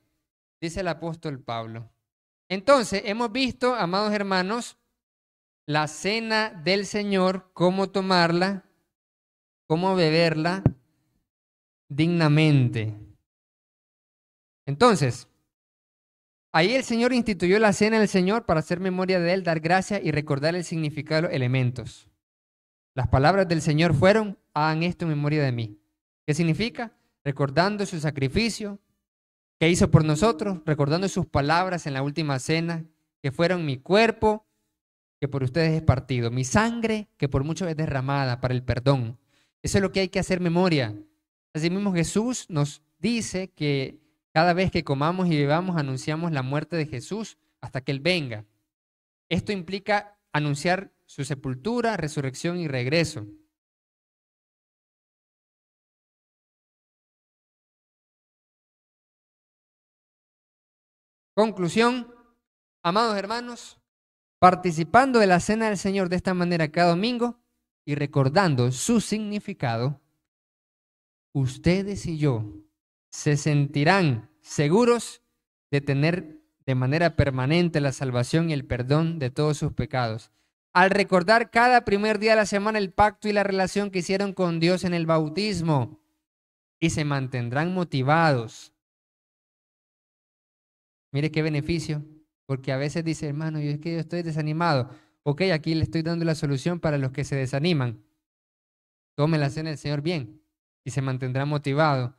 A: dice el apóstol Pablo. Entonces, hemos visto, amados hermanos, la cena del Señor, cómo tomarla, cómo beberla dignamente. Entonces, ahí el Señor instituyó la cena del Señor para hacer memoria de Él, dar gracia y recordar el significado de los elementos. Las palabras del Señor fueron, hagan esto en memoria de mí. ¿Qué significa? Recordando su sacrificio que hizo por nosotros, recordando sus palabras en la última cena, que fueron mi cuerpo, que por ustedes es partido, mi sangre, que por muchos es derramada para el perdón. Eso es lo que hay que hacer memoria. Asimismo, Jesús nos dice que cada vez que comamos y bebamos, anunciamos la muerte de Jesús hasta que Él venga. Esto implica anunciar su sepultura, resurrección y regreso. Conclusión, amados hermanos, participando de la cena del Señor de esta manera cada domingo y recordando su significado, ustedes y yo se sentirán seguros de tener de manera permanente la salvación y el perdón de todos sus pecados. Al recordar cada primer día de la semana el pacto y la relación que hicieron con Dios en el bautismo, y se mantendrán motivados. Mire qué beneficio, porque a veces dice, hermano, yo es que yo estoy desanimado. Ok, aquí le estoy dando la solución para los que se desaniman. Tome la cena del Señor bien y se mantendrá motivado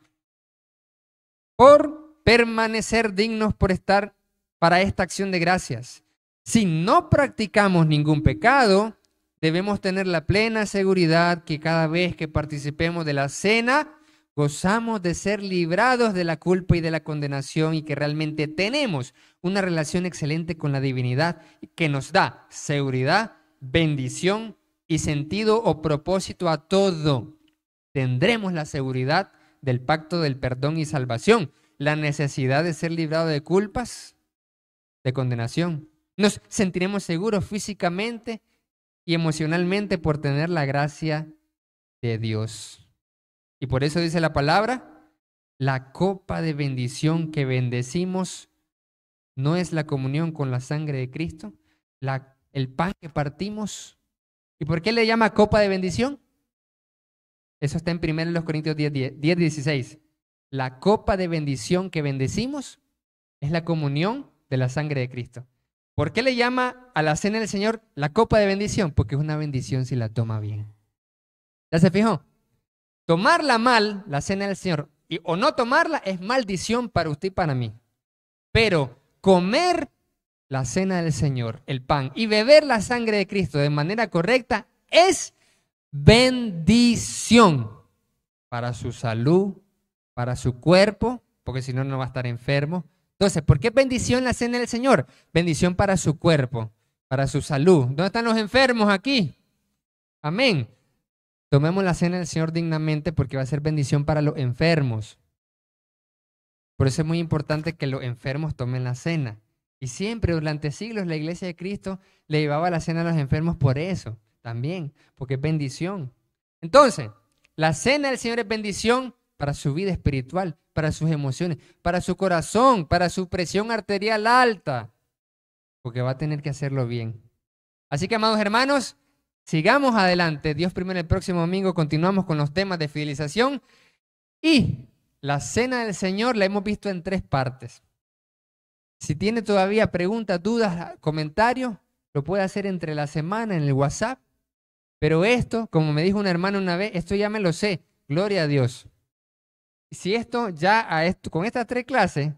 A: por permanecer dignos por estar para esta acción de gracias. Si no practicamos ningún pecado, debemos tener la plena seguridad que cada vez que participemos de la cena, gozamos de ser librados de la culpa y de la condenación y que realmente tenemos una relación excelente con la divinidad que nos da seguridad, bendición y sentido o propósito a todo. Tendremos la seguridad del pacto del perdón y salvación, la necesidad de ser librados de culpas, de condenación. Nos sentiremos seguros físicamente y emocionalmente por tener la gracia de Dios. Y por eso dice la palabra, la copa de bendición que bendecimos no es la comunión con la sangre de Cristo, el pan que partimos. ¿Y por qué le llama copa de bendición? Eso está en 1 Corintios 10:16. La copa de bendición que bendecimos es la comunión de la sangre de Cristo. ¿Por qué le llama a la cena del Señor la copa de bendición? Porque es una bendición si la toma bien. ¿Ya se fijó? Tomarla mal, la cena del Señor, o no tomarla es maldición para usted y para mí. Pero comer la cena del Señor, el pan, y beber la sangre de Cristo de manera correcta es bendición para su salud, para su cuerpo, porque si no, no va a estar enfermo. Entonces, ¿por qué bendición la cena del Señor? Bendición para su cuerpo, para su salud. ¿Dónde están los enfermos aquí? Amén. Tomemos la cena del Señor dignamente porque va a ser bendición para los enfermos. Por eso es muy importante que los enfermos tomen la cena. Y siempre, durante siglos, la Iglesia de Cristo le llevaba la cena a los enfermos por eso también, porque es bendición. Entonces, la cena del Señor es bendición para su vida espiritual, para sus emociones, para su corazón, para su presión arterial alta, porque va a tener que hacerlo bien. Así que, amados hermanos, sigamos adelante. Dios primero, el próximo domingo continuamos con los temas de fidelización y la cena del Señor la hemos visto en 3 partes. Si tiene todavía preguntas, dudas, comentarios, lo puede hacer entre la semana en el WhatsApp. Pero esto, como me dijo un hermano una vez, esto ya me lo sé. Gloria a Dios. Si esto con estas 3 clases,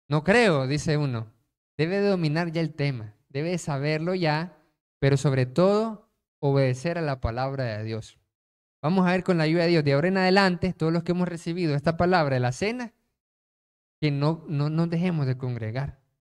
A: no creo, dice uno, debe de dominar ya el tema, debe de saberlo ya, pero sobre todo obedecer a la palabra de Dios. Vamos a ver con la ayuda de Dios, de ahora en adelante, todos los que hemos recibido esta palabra de la cena, que no nos dejemos de congregar.